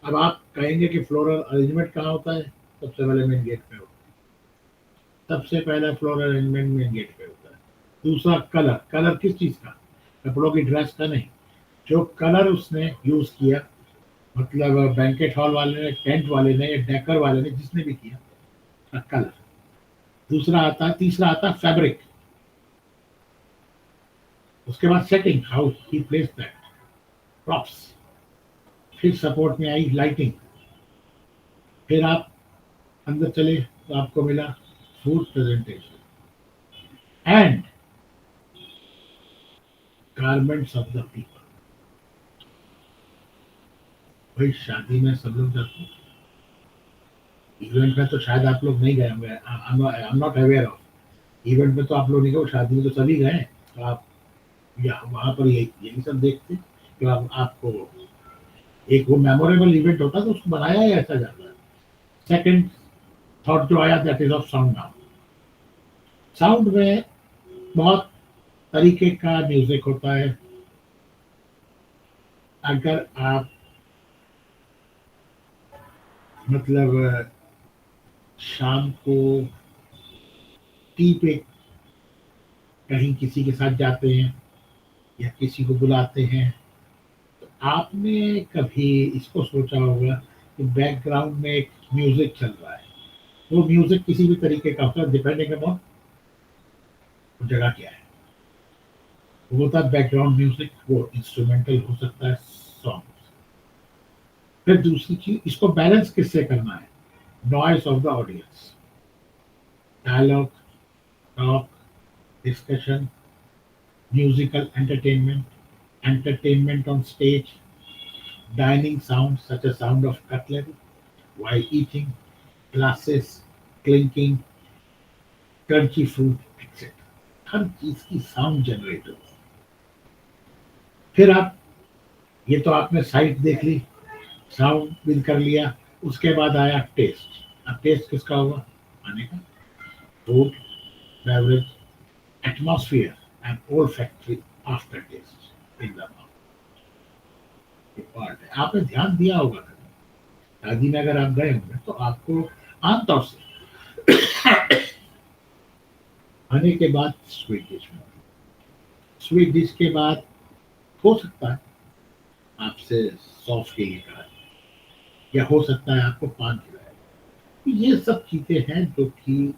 अब आप कहेंगे कि फ्लोरल अरेंजमेंट कहाँ होता है? सबसे पहले मेन गेट पे होता है. सबसे पहले फ्लोरल अरेंजमेंट मेन गेट पे होता है. दूसरा कलर. कलर किस चीज का? कपड़ों की, ड्रेस का नहीं. जो कलर उसने यूज किया, मतलब बैंकेट हॉल वाले ने, टेंट वाले ने या डेकर वाले ने, जिसने भी किया, कलर. दूसरा आता है, तीसरा आता है फैब्रिक. उसके बाद setting, how he place that, props. फिर सपोर्ट में आई लाइटिंग. फिर आप अंदर चले तो आपको मिला food presentation and garments of the people. भाई शादी में सब लोग जाते हैं. इवेंट में तो शायद आप लोग नहीं गए होंगे, I am not aware of. Event में तो आप लोग नहीं गए, शादी में तो सभी गए. तो आप या वहां पर यही सब देखते हैं कि आपको एक वो मेमोरेबल इवेंट होता है तो उसको बनाया ही ऐसा जाता है. सेकंड थॉट जो आया that is of sound. Now sound में बहुत तरीके का म्यूजिक होता है. अगर आप मतलब शाम को टी पे कहीं किसी के साथ जाते हैं या किसी को बुलाते हैं तो आपने कभी इसको सोचा होगा कि बैकग्राउंड में एक म्यूजिक चल रहा है. वो म्यूजिक किसी भी तरीके का होता है, डिपेंडिंग अपॉन वो जगह क्या है. वो होता है बैकग्राउंड म्यूजिक. वो इंस्ट्रूमेंटल हो सकता है, सॉन्ग. फिर दूसरी चीज, इसको बैलेंस किससे करना है? Noise of the audience, dialogue, talk, discussion, musical entertainment on stage, dining sounds such as sound of cutlery while eating, glasses clinking, crunchy fruit, etc. हर चीज की साउंड जनरेट होती है. फिर आप ये तो आपने साइट देख ली, साउंड भी कर लिया. उसके बाद आया टेस्ट. अब टेस्ट किसका होगा? खाने का. Food, beverage, atmosphere and olfactory aftertaste in the mouth. ये पार्ट है. आपने ध्यान दिया होगा शादी में अगर आप गए होंगे तो आपको आमतौर से खाने के बाद स्वीट डिश में, स्वीट डिश के बाद हो सकता है आपसे सॉस के लिए कहा या हो सकता है आपको पान खिलाया. ये सब चीजें हैं जो कि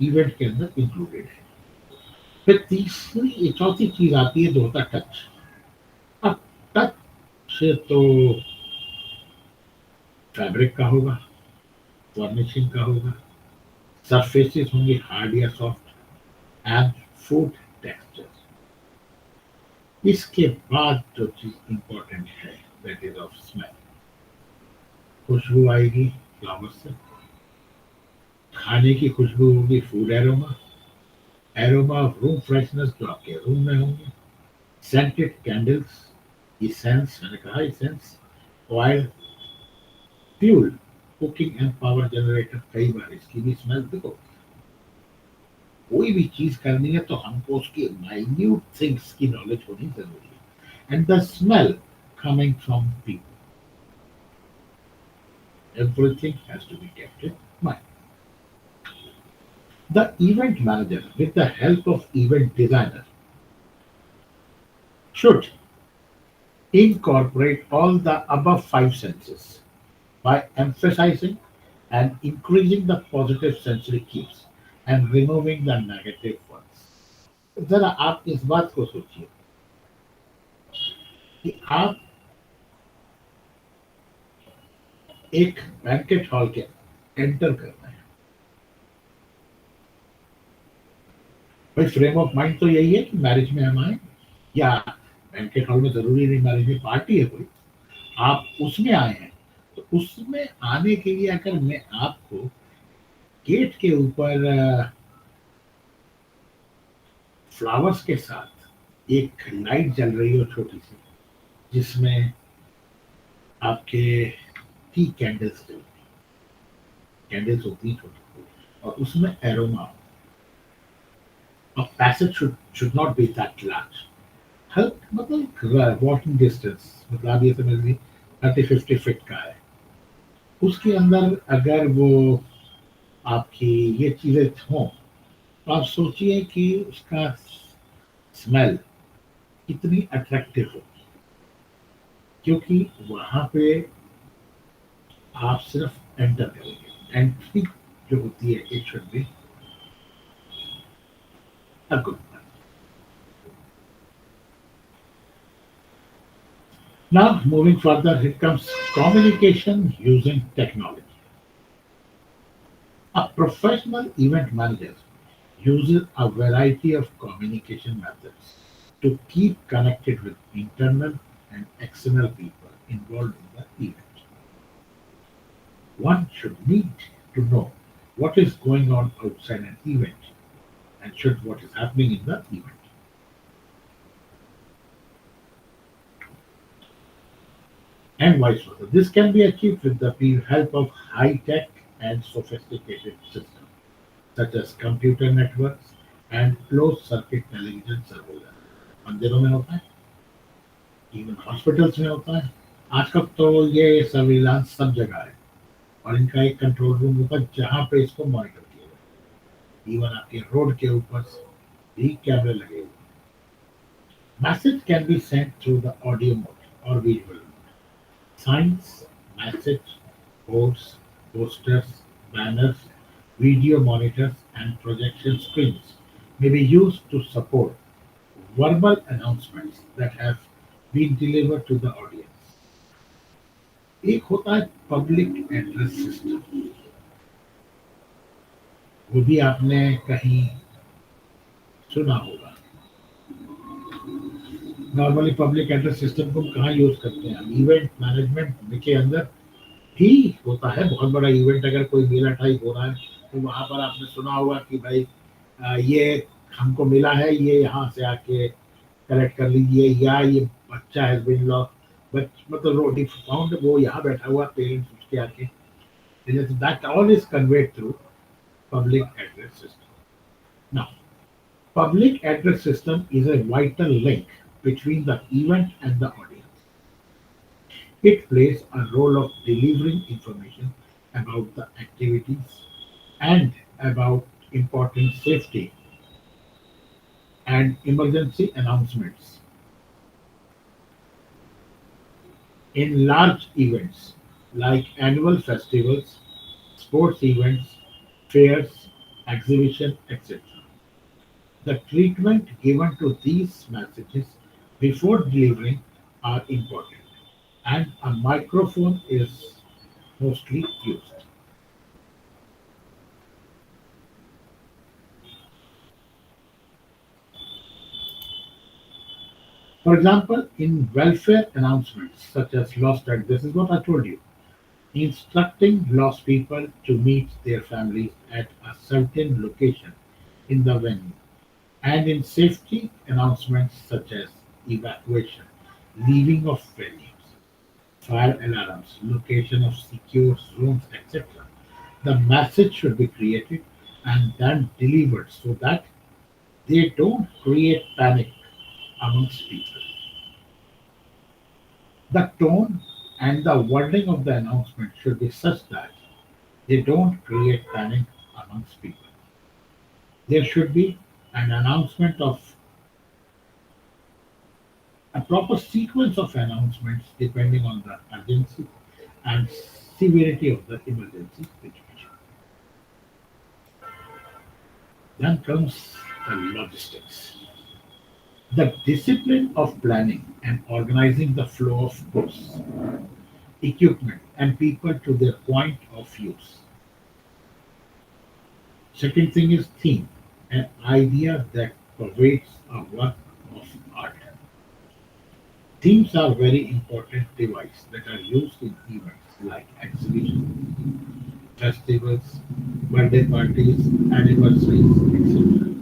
इवेंट के अंदर इंक्लूडेड है. फिर तीसरी चौथी चीज आती है जो होता है टच. अब टच तो फैब्रिक का होगा, फर्निशिंग का होगा, सरफेसेस होंगे हार्ड या सॉफ्ट, एंड फूड टेक्सचर। इसके बाद जो चीज इंपॉर्टेंट है दैट इज ऑफ स्मेल। खुशबू आएगी फ्लावर से, खाने की खुशबू होगी food aroma, aroma of room freshness जो आपके रूम में होंगे, सेंटेड कैंडल्स, इसेंस, मैंने कहा essence, oil, fuel, cooking and power generator. कई बार इसकी भी स्मेल देखो, कोई भी चीज करनी है तो हमको उसकी माइन्यूट थिंग्स की नॉलेज होनी जरूरी है। And the smell coming from people, everything has to be kept in mind. The event manager, with the help of event designer, should incorporate all the above five senses by emphasizing and increasing the positive sensory cues and removing the negative ones। जरा आप इस बात को सोचिए कि आप एक banquet hall के एंटर कर रहे हैं। भाई फ्रेम ऑफ माइंड तो यही है कि मैरिज में हम आए, या बैंकेट हॉल में जरूरी नहीं, मैरिज में पार्टी है कोई, आप उसमें आए हैं। तो उसमें आने के लिए अगर मैं आपको गेट के ऊपर फ्लावर्स के साथ एक लाइट जल रही हो छोटी सी, जिसमें आपके टी कैंडल्स जलती, कैंडल्स होती हैं छोटी, और उसमें एरोमा हो, और passage should not be that large, Hulk मतलब वॉकिंग डिस्टेंस, मतलब आप ये समझ लीजिए 30-50 फीट का है। उसके अंदर अगर वो आपकी ये चीजें हों, तो आप सोचिए कि उसका स्मेल कितनी अट्रैक्टिव होगी। क्योंकि वहां पे आप सिर्फ एंटर करेंगे, एंट्री जो होती है it should be a good one. Now, moving further, here comes communication using technology. A professional event manager uses a variety of communication methods to keep connected with internal and external people involved in the event. One should need to know what is going on outside an event and should what is happening in the event. And vice versa. This can be achieved with the help of high-tech and sophisticated systems, such as computer networks and closed-circuit television surveillance। मंदिरों में होता है, even hospitals में होता है। आजकल तो ये सर्विलांस सब जगह है, और इनका एक कंट्रोल रूम होता है जहाँ पे इसको मॉनिटर किया जाए। इवन आपके रोड के ऊपर भी कैमरे लगे हुए। Message can be sent through the audio mode और visual. Signs, message boards, posters, banners, video monitors, and projection screens may be used to support verbal announcements that have been delivered to the audience। एक होता है public address system, वो भी आपने कहीं सुना होगा। नॉर्मली पब्लिक एड्रेस सिस्टम को हम कहाँ यूज करते हैं? इवेंट मैनेजमेंट के अंदर ही होता है। बहुत बड़ा इवेंट अगर कोई मेला टाइप हो रहा है, तो वहां पर आपने सुना होगा कि भाई ये हमको मिला है, ये यहाँ से आके कलेक्ट कर लीजिए, या ये बच्चा हैज बीन लॉस्ट, मतलब रोड फाउंड, वो यहाँ बैठा हुआ, पेरेंट्स उसके आके, that all is conveyed through public address system. Now public address system is a vital link between the event and the audience। It plays a role of delivering information about the activities and about important safety and emergency announcements in large events like annual festivals, sports events, fairs, exhibition, etc। The treatment given to these messages before delivering are important। and a microphone is mostly used. For example, in welfare announcements such as lost act, this is what I told you, instructing lost people to meet their families at a certain location in the venue, and in safety announcements such as evacuation, leaving of venues, fire alarms, location of secure zones, etc. The message should be created and then delivered so that they don't create panic amongst people. The tone and the wording of the announcement should be such that they don't create panic amongst people. There should be an announcement of a proper sequence of announcements depending on the urgency and severity of the emergency situation. Then comes the logistics. The discipline of planning and organizing the flow of goods, equipment, and people to their point of use. Second thing is theme, an idea that pervades a work of art. Themes are very important devices that are used in events like exhibitions, festivals, birthday parties, anniversaries, etc.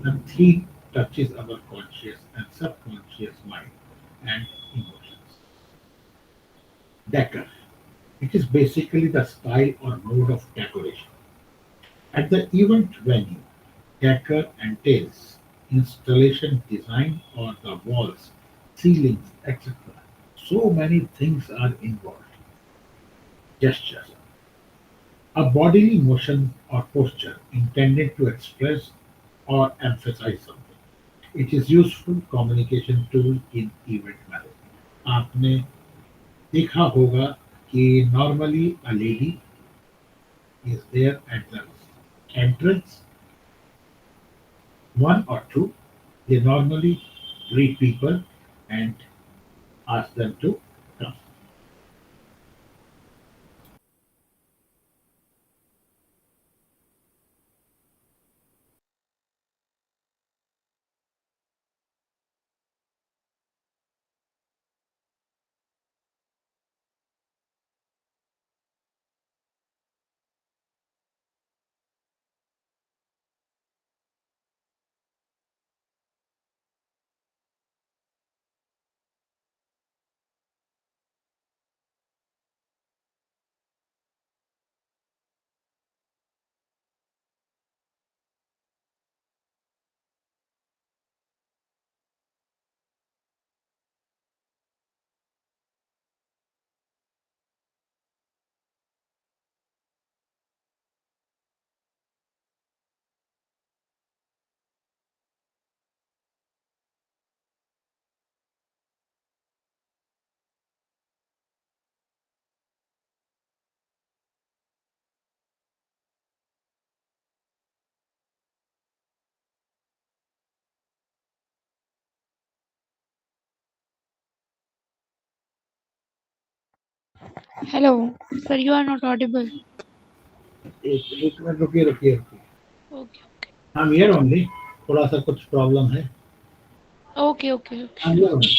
The theme touches our conscious and subconscious mind and emotions. Decor. It is basically the style or mode of decoration. At the event venue, decor entails installation design or the walls, ceilings, etc. So many things are involved. Gesture. A bodily motion or posture intended to express or emphasize something. It is useful communication tool in event management. आपने देखा होगा कि normally a lady is there at the entrance, one or two. They normally greet people and ask them to come. Hello, sir, you are not audible. एक minute रुकिए. Okay, okay. I'm here only. थोड़ा सा कुछ problem है. Okay, okay, okay. I'm here only.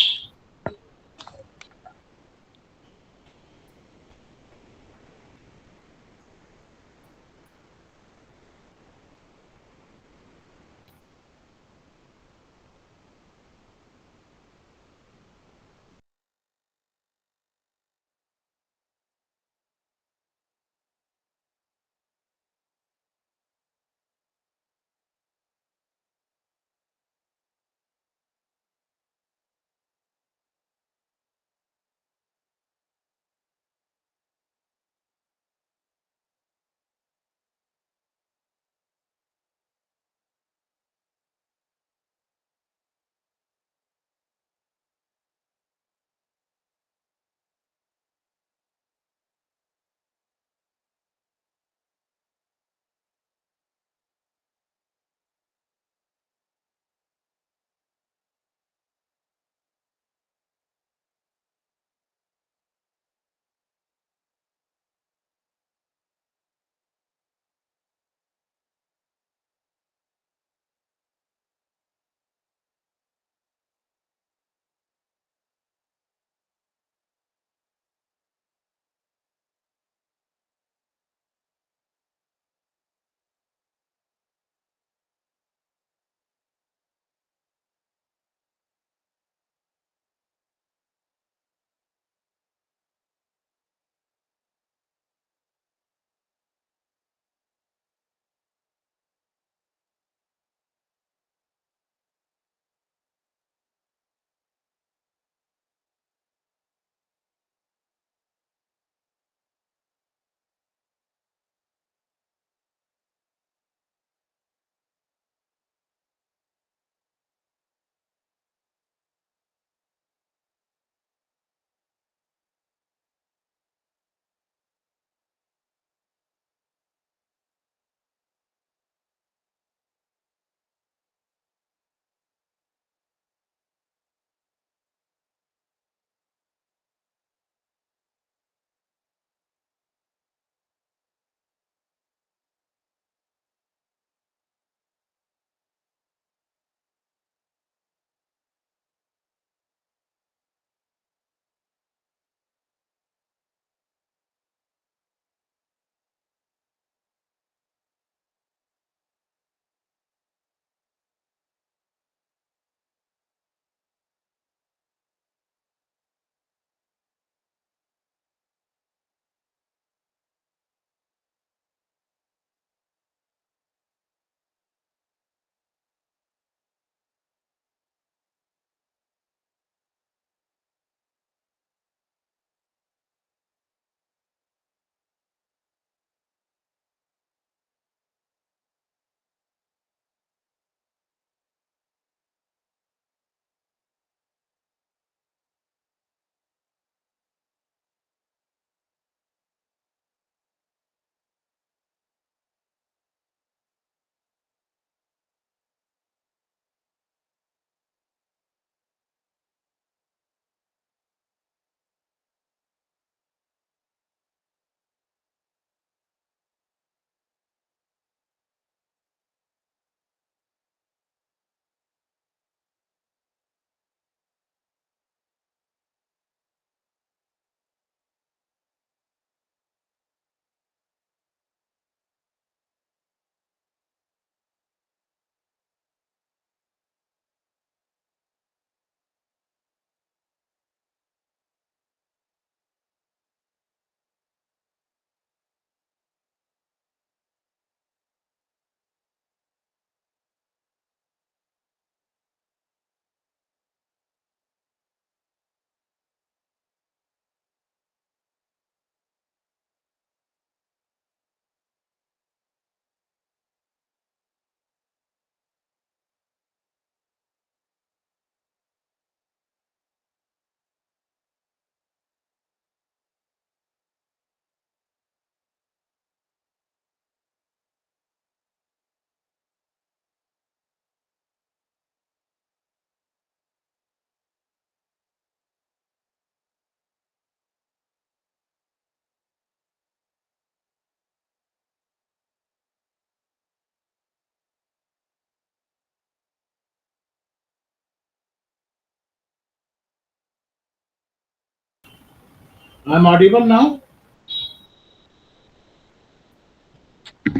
I'm audible now?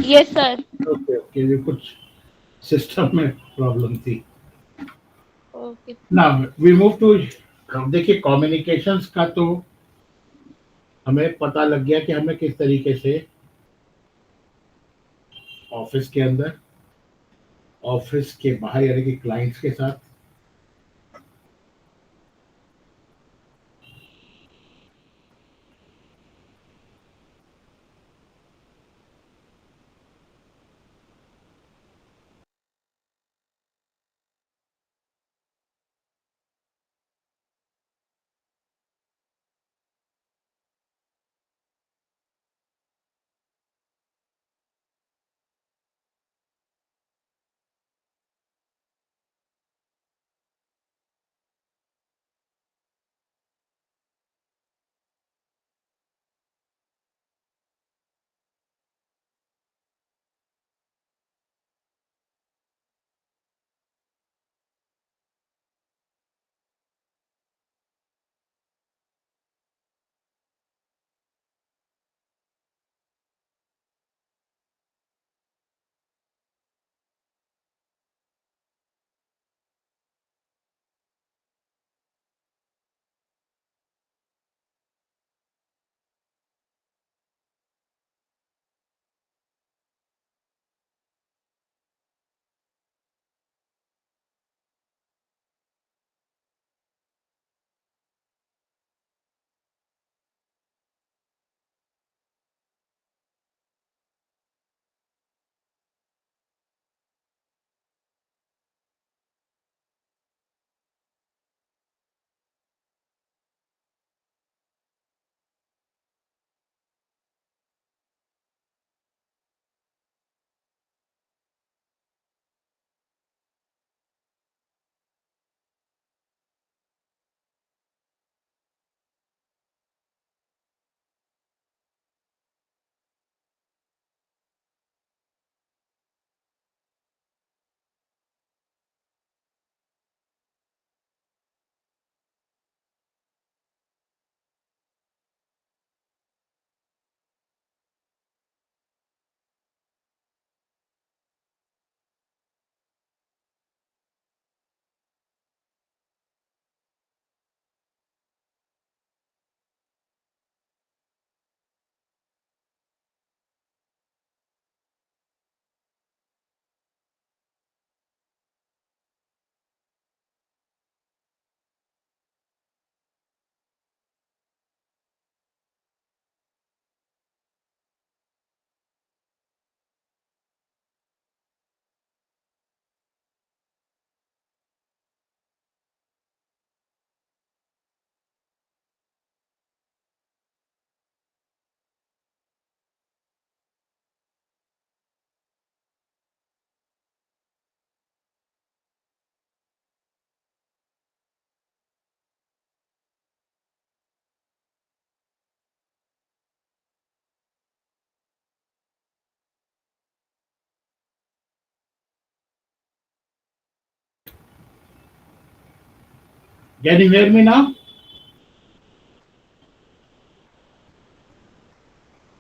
Yes, sir. Okay okay, ये कुछ system में problem थी Okay. ना। वी मूव टू, देखिए कम्युनिकेशंस का तो हमें पता लग गया कि हमें किस तरीके से ऑफिस के अंदर, ऑफिस के बाहर यानी कि क्लाइंट्स के साथ, can you hear me now?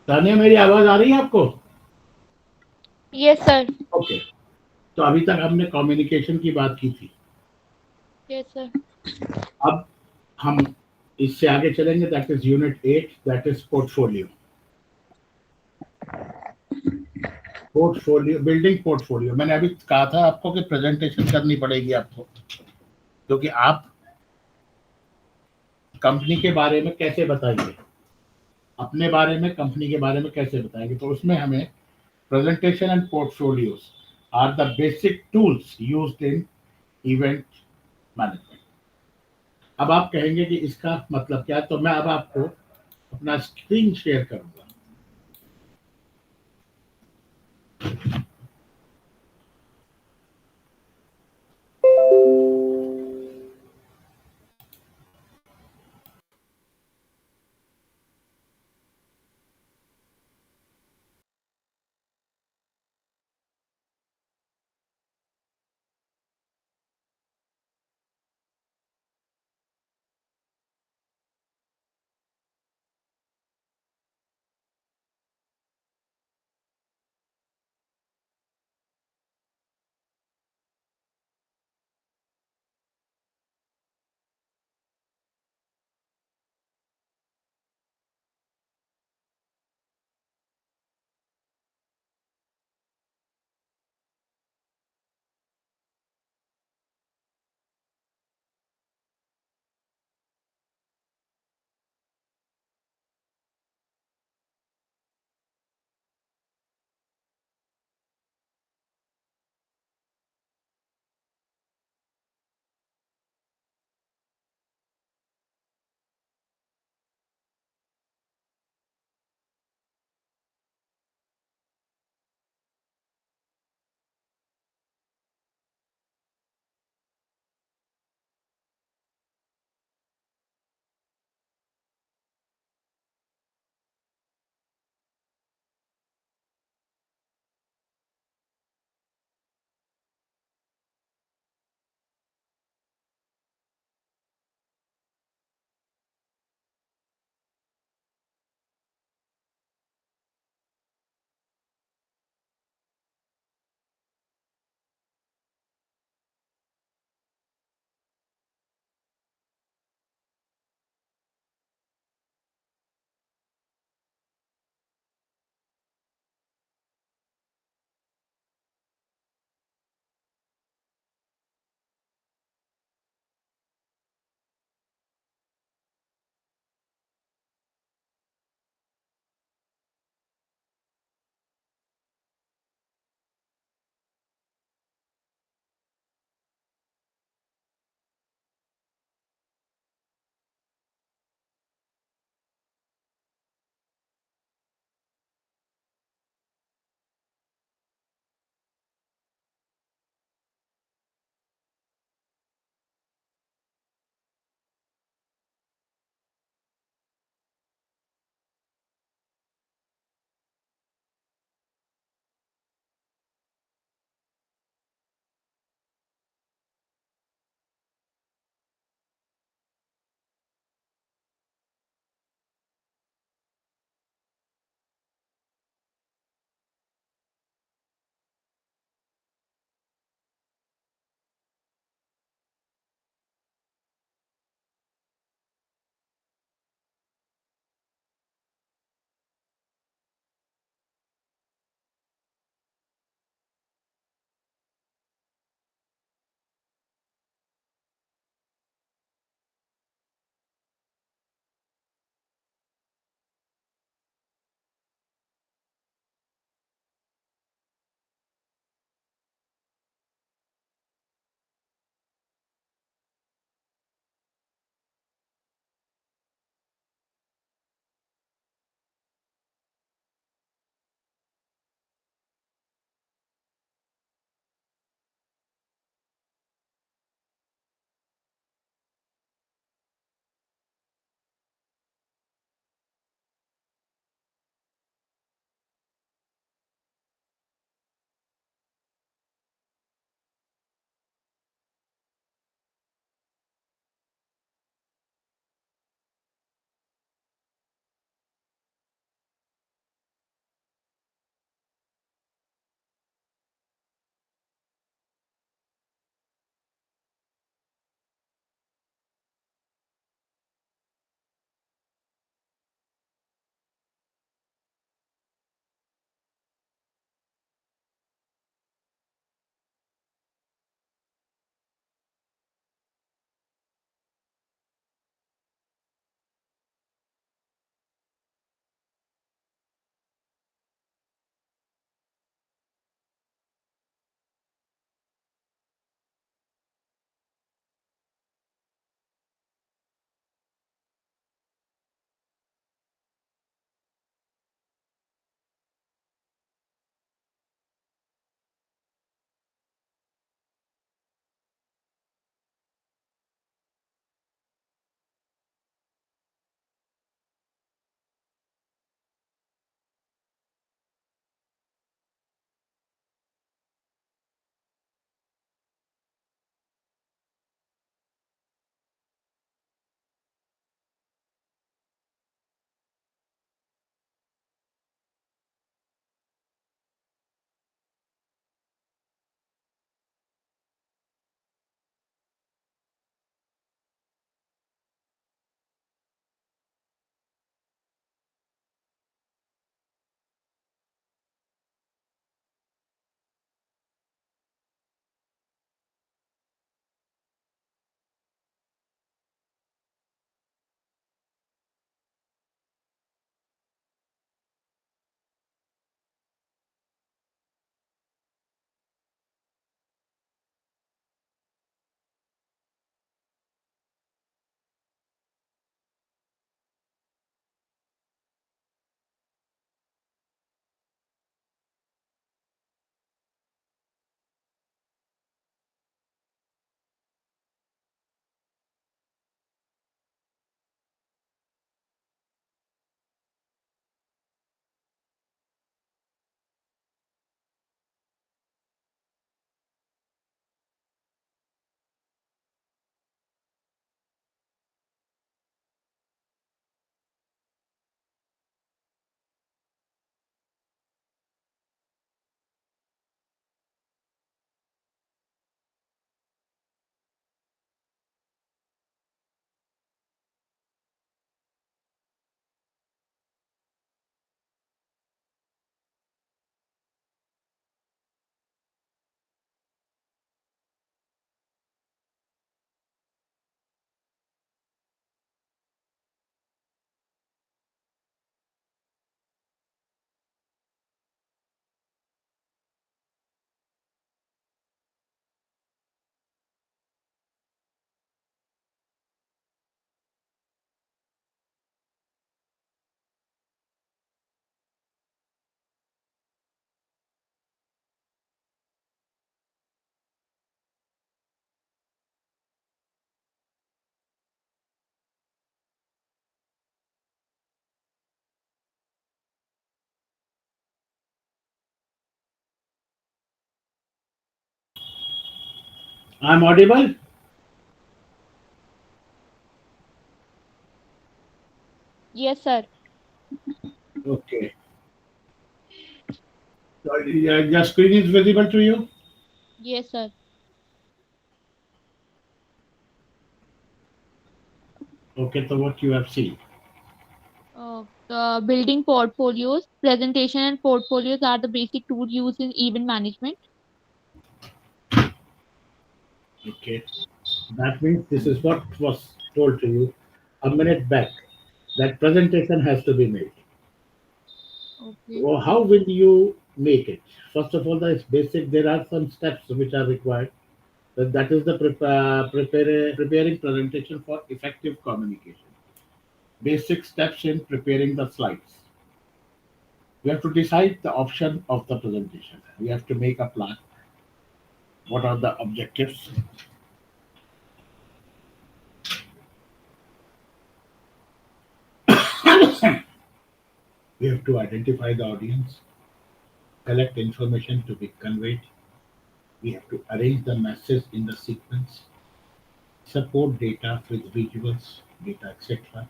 Tania, मेरी आवाज आ रही है आपको? Yes, sir. ओके, तो अभी तक हमने कम्युनिकेशन की बात की थी। Yes, sir. अब हम इससे आगे चलेंगे, that is unit 8, that is portfolio. Portfolio, building portfolio, मैंने अभी कहा था आपको कि प्रेजेंटेशन करनी पड़ेगी आपको, क्योंकि आप कंपनी के बारे में कैसे बताएंगे, अपने बारे में कंपनी के बारे में कैसे बताएंगे, तो उसमें हमें presentation and portfolios are the basic tools used in event management. अब आप कहेंगे कि इसका मतलब क्या है, तो मैं अब आपको अपना स्क्रीन शेयर करूंगा। I'm audible. Yes, sir. Okay. So, your screen is visible to you. Yes, sir. Okay. So what you have seen. Building portfolios, presentation and portfolios are the basic tool used in event management. Okay. That means this is what was told to you a minute back. That presentation has to be made. Okay. Well, how will you make it? First of all, that is basic. There are some steps which are required. That is the preparing presentation for effective communication. Basic steps in preparing the slides. We have to decide the option of the presentation. We have to make a plan. What are the objectives? We have to identify the audience, collect information to be conveyed. We have to arrange the message in the sequence, support data with visuals, data, etc.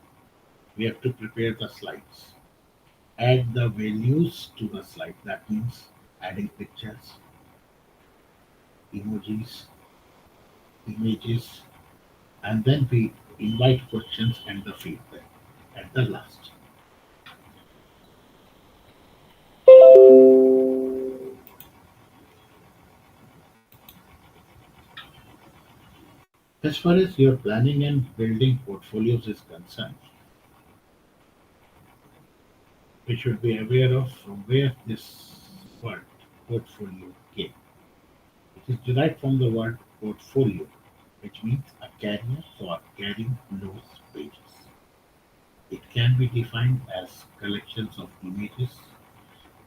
We have to prepare the slides, add the values to the slide. That means adding pictures, emojis, images, and then we invite questions and the feedback at the last. As far as your planning and building portfolios is concerned, we should be aware of from where this word portfolio came. It is derived from the word portfolio, which means a carrier for carrying loose pages. It can be defined as collections of images,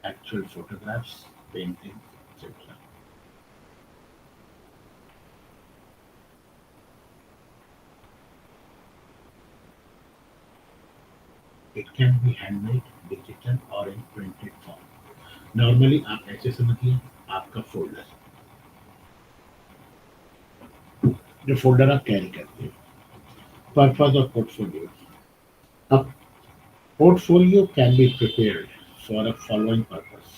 actual photographs, paintings, etc. It can be handmade, digital or in printed form. Normally आप ऐसे समझिए आपका folder जो folder आप carry करते हैं purpose of portfolio अब portfolio can be prepared for a following purpose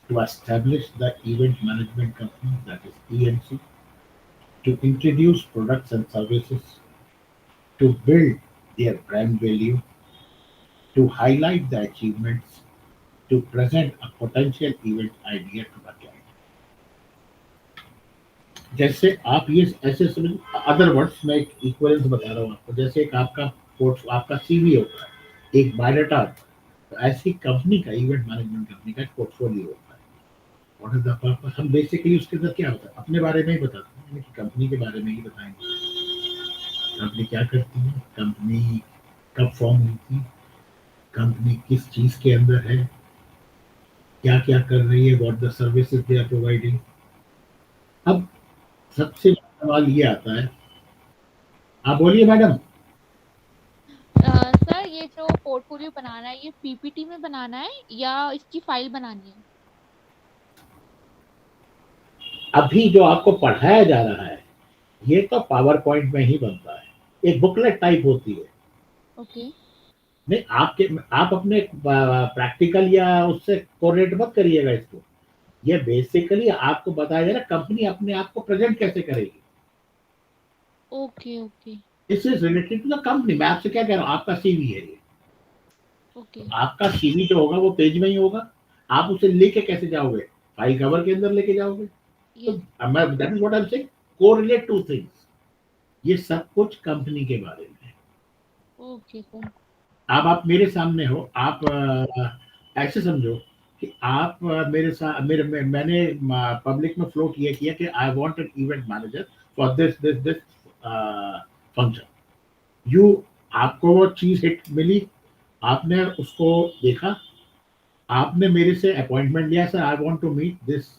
to establish the event management company that is EMC, to introduce products and services, to build their brand value, to highlight the achievements, to present a potential event idea to the client. जैसे आप ये ऐसे समझ other words में एक equivalence बता रहा हूँ आपको जैसे एक आपका पोर्ट आपका सीवी होता है एक बायोडाटा होता है तो ऐसी कंपनी का इवेंट मैनेजमेंट कंपनी का एक पोर्टफोलियो होता है व्हाट इज द पर्पस हम बेसिकली उसके अंदर क्या होता है अपने बारे में ही बताते हैं यानी कि कंपनी के बारे में ही बताएंगे कंपनी क्या करती है कंपनी कब फॉर्म हुई थी कंपनी किस चीज के अंदर है क्या क्या कर रही है what the services they are providing अब सबसे बड़ा सवाल ये आता है आप बोलिए मैडम सर ये जो पोर्टफोलियो बनाना है ये पीपीटी में बनाना है या इसकी फाइल बनानी है? अभी जो आपको पढ़ाया जा रहा है ये तो पावर पॉइंट में ही बनता है एक बुकलेट टाइप होती है ओके। नहीं आपके आप अपने प्रैक्टिकल या उससे कोरिलेट मत करिएगा इसको ये बेसिकली आपको बताया जा रहा है कंपनी अपने आप को प्रेजेंट कैसे करेगी okay. Okay. This is related to the company मैं आपसे क्या कह रहा हूँ आपका सीवी है ये ओके। तो आपका सीवी जो होगा वो पेज में ही होगा आप उसे लेके कैसे जाओगे फाइल कवर के अंदर लेके जाओगे तो yes. That is what I am saying correlate two things ये सब कुछ कंपनी के बारे में है ओके सर। अब आप मेरे सामने हो आप ऐसे समझो कि आप मेरे साथ मैंने पब्लिक में फ्लोट ये किया कि I want an event manager for this function you आपको वो चीज हिट मिली आपने उसको देखा आपने मेरे से अपॉइंटमेंट लिया sir I want to meet this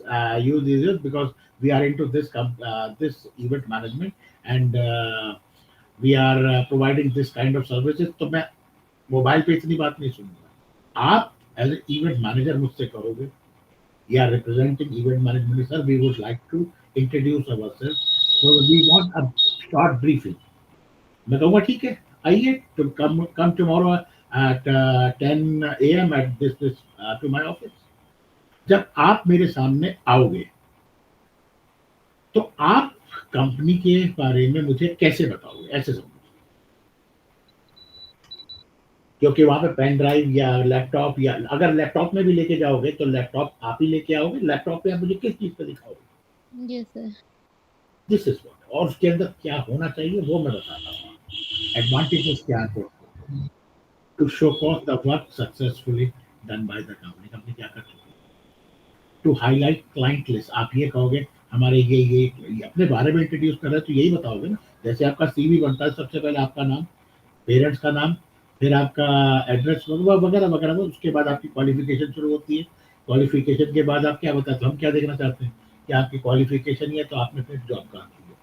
use because we are into this event management and we are providing this kind of services तो मैं मोबाइल पे इतनी बात नहीं सुनूंगा आप एज ए इवेंट मैनेजर मुझसे कहोगे या representing event management sir we would like to introduce ourself So we want a short briefing. मैं कहूँगा ठीक है, आइए to come tomorrow at 10 a.m. at this to my office. जब आप मेरे सामने आओगे तो आप कंपनी के बारे में मुझे कैसे बताओगे, ऐसे समझो, क्योंकि वहां पे पेन ड्राइव या लैपटॉप, या अगर लैपटॉप में भी लेके जाओगे तो लैपटॉप आप ही लेके आओगे, लैपटॉप पे आप मुझे किस चीज पे दिखाओगे, yes sir. This is what, और उसके अंदर क्या होना चाहिए वो मैं बताता हूँ, एडवांटेजेस क्या है, to show cause the work successfully done by the company, company क्या कर चुकी है, टू हाईलाइट क्लाइंट लिस्ट, आप ये कहोगे हमारे ये अपने बारे में इंट्रोड्यूस कर रहे हैं तो यही बताओगे ना, जैसे आपका सीवी बनता है सबसे पहले आपका नाम, पेरेंट्स का नाम, फिर आपका एड्रेस वगैरह वगैरह, उसके बाद आपकी क्वालिफिकेशन शुरू होती है, क्वालिफिकेशन के बाद आप क्या बताते हो, हम क्या देखना चाहते हैं कि आपकी क्वालिफिकेशन ही है तो आपने फिर जॉब कहाँ की है।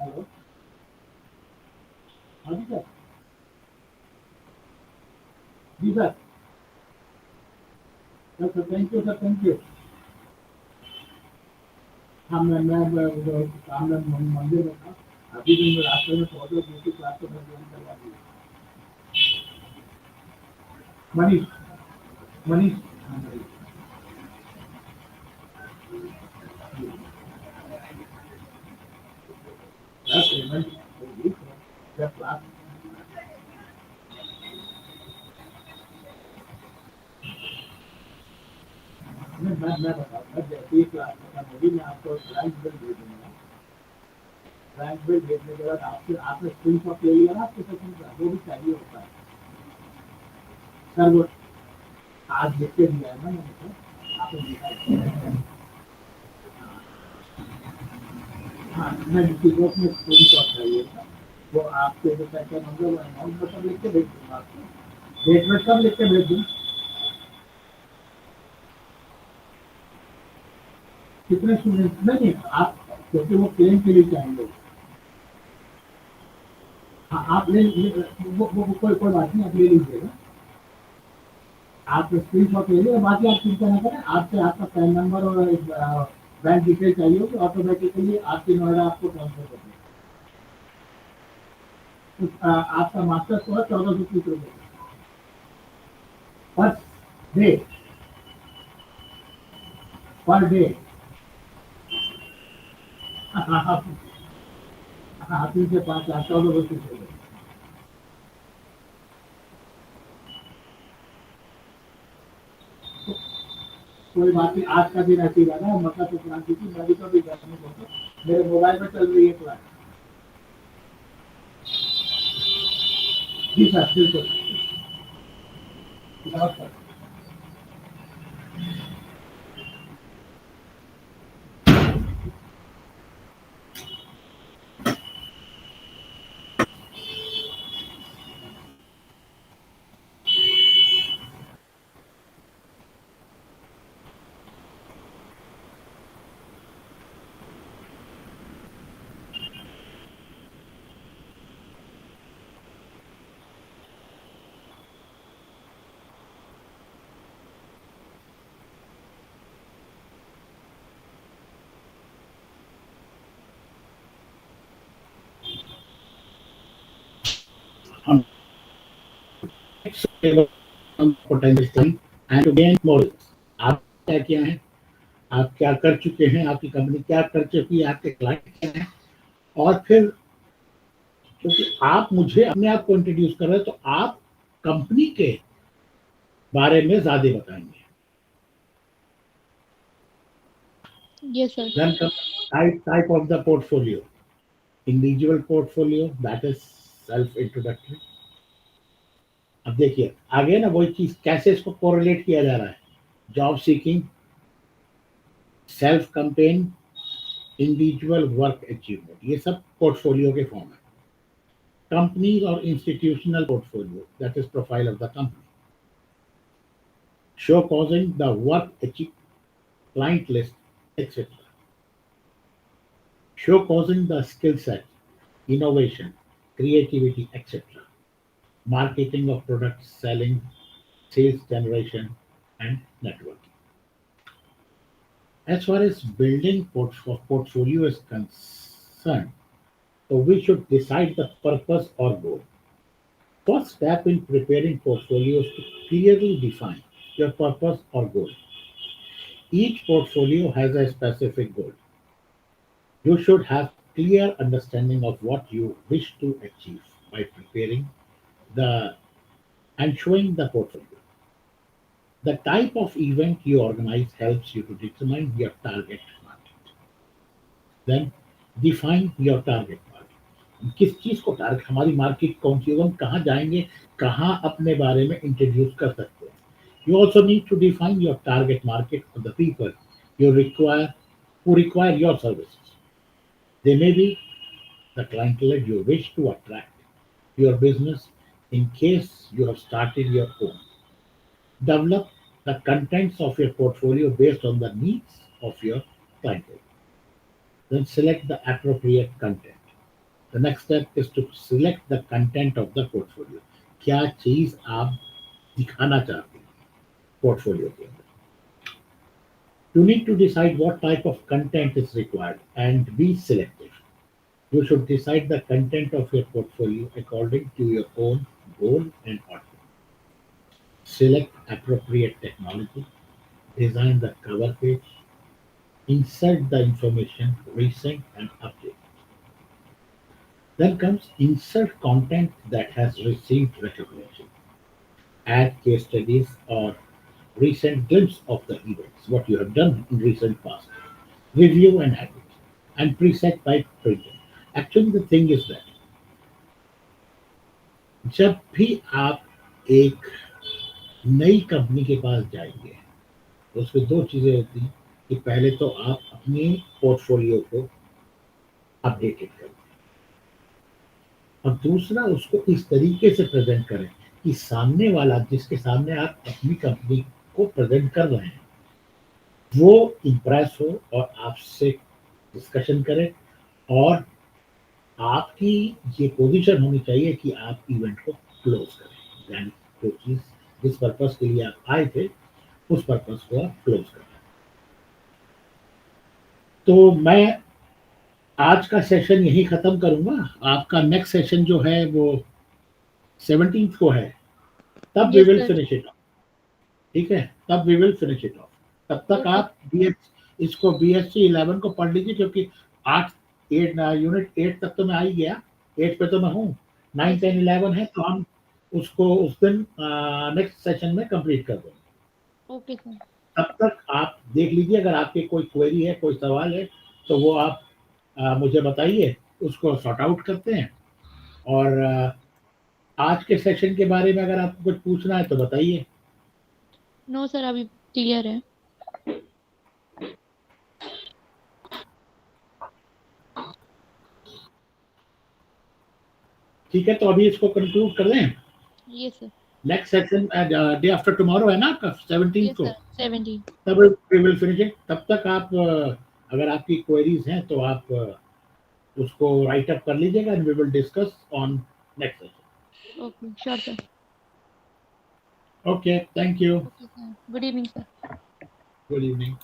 हेलो, हाँ जी सर, जी sir, sir thank you sir, thank you. हाँ मैं सामने मंदिर में था, अभी भी मैं रास्ते में पहुंचे, दूसरी क्लास को मैं ज्वाइन करवा दी। मनीष, मनीष, हाँ, मनीष। सर पेमेंट होगी जब क्लास, मैं बताऊँगा जैसे ही क्लास खत्म होगी मैं आपको ब्रांच बिल भेज दूंगा, ब्रांच बिल भेजने के बाद आपसे आपने स्क्रीन शॉट ले लिया ना आपके सेकंड का, वो भी चाहिए होता है सर, वो आज लिख के दिया है ना मैंने सर, आपने देखा है। हाँ, मैं डिस्ट्रीब्यूट में स्क्रीन शॉट चाहिए था, वो आपके जो पैकेज होंगे वो अमाउंट मतलब लिख के भेज दूंगा आपको, डेट में सब लिख के भेज दूँ, कितने स्टूडेंट नहीं आप, क्योंकि वो क्लेम के लिए चाहेंगे। हाँ आप वो कोई बात नहीं, आप ले लीजिएगा, आप स्क्रीन शॉट ले लीजिए, बाकी आप चिंता ना करें, आपसे आपका पैन नंबर और बैंक डिटेल चाहिए होगी, ऑटोमेटिकली आपकी नोएडा आपको ट्रांसफर कर देंगे। तो, आपका मास्टर को है 1430 रुपये पर डे, पर डे। हाँ हाँ, 3 से 5 लाख 1430 रुपये। कोई बात नहीं, आज का दिन ऐसी रहा, मकर संक्रांति की, मैं भी कभी घर में पहुंचा, मेरे मोबाइल में चल रही है क्लास। जी सर, बिल्कुल, नमस्कार। हम potential and to gain more, आप क्या किया है, आप क्या कर चुके हैं, आपकी कंपनी क्या कर चुकी है, आपके क्लाइंट क्या हैं, और फिर क्योंकि आप मुझे अपने आप को इंट्रोड्यूस कर रहे हैं तो आप कंपनी के बारे में ज्यादा बताएंगे। Yes sir. Then comes type of the portfolio, individual portfolio, that is self introductory। अब देखिए आगे ना वही चीज कैसे इसको कोरिलेट किया जा रहा है, job seeking, self campaign, individual work achievement, ये सब पोर्टफोलियो के फॉर्म है। कंपनीज और institutional portfolio, that is profile of the company, show causing the work achieve, client list, etc. Show causing the skill set, innovation, creativity, etc. Marketing of products, selling, sales generation, and networking. As far as building portfolio is concerned, so we should decide the purpose or goal. First step in preparing portfolios to clearly define your purpose or goal. Each portfolio has a specific goal. You should have clear understanding of what you wish to achieve by preparing the and showing the portfolio. The type of event you organize helps you to determine your target market. Then define your target market. किस चीज को target हमारी market कौन सी है हम कहाँ जाएंगे कहाँ अपने बारे में इंट्रोड्यूस कर सकते हैं you also need to define your target market of the people you require who require your services. They may be the clientele you wish to attract to your business in case you have started your own. Develop the contents of your portfolio based on the needs of your clientele. Then select the appropriate content. The next step is to select the content of the portfolio. क्या चीज आप दिखाना चाहते हैं portfolio के अंदर. You need to decide what type of content is required and be selective. You should decide the content of your portfolio according to your own goal and outcome. Select appropriate technology, design the cover page, insert the information, recent and update. Then comes insert content that has received recognition. Add case studies or recent glimpse of the events, what you have done in recent past. Review and edit, and preset by printing. Actually, the thing is that जब भी आप एक नई company के पास जाएंगे तो उसमें दो चीजें होती हैं कि पहले तो आप अपने पोर्टफोलियो को अपडेटेड करें और दूसरा उसको इस तरीके से प्रेजेंट करें कि सामने वाला जिसके सामने आप अपनी कंपनी को प्रेजेंट कर रहे हैं वो इम्प्रेस हो और आपसे डिस्कशन करे और आपकी ये पोजीशन होनी चाहिए कि आप इवेंट को क्लोज करें यानी जो चीज जिस पर्पस के लिए आप आए थे उस पर्पस को आप क्लोज करें. तो मैं आज का सेशन यही खत्म करूंगा. आपका नेक्स्ट सेशन जो है वो 17th को है. तब we Yes, will sir. Finish it off. ठीक है तब we will finish it off. तब तक Okay. आप इसको BHC-11 को पढ़ लीजिए क्योंकि 8 8 यूनिट 8 तक तो मैं आ ही गया. 8 पे तो मैं हूँ. 9 Yes, 10 11 है तो हम उसको उस दिन नेक्स्ट सेशन में कंप्लीट कर देंगे. okay, sir. तब तक आप देख लीजिए अगर आपकी कोई क्वेरी है कोई सवाल है तो वो आप मुझे बताइए उसको सॉर्ट आउट करते हैं. और आज के सेशन के बारे में अगर आपको कुछ पूछना है तो बताइए. No, sir, अभी clear है. ठीक है तो अभी इसको कंक्लूड कर दें. Yes, sir. Next session day after tomorrow है ना आपका 17 Yes, को. sir. 17. तब वी विल फिनिश इट. तब तक आप अगर आपकी क्वेरीज हैं तो आप उसको राइट अप कर लीजिएगा and we will discuss on next session. Okay, sure, sir. Okay thank you. Okay, sir. Good evening, sir. Good evening.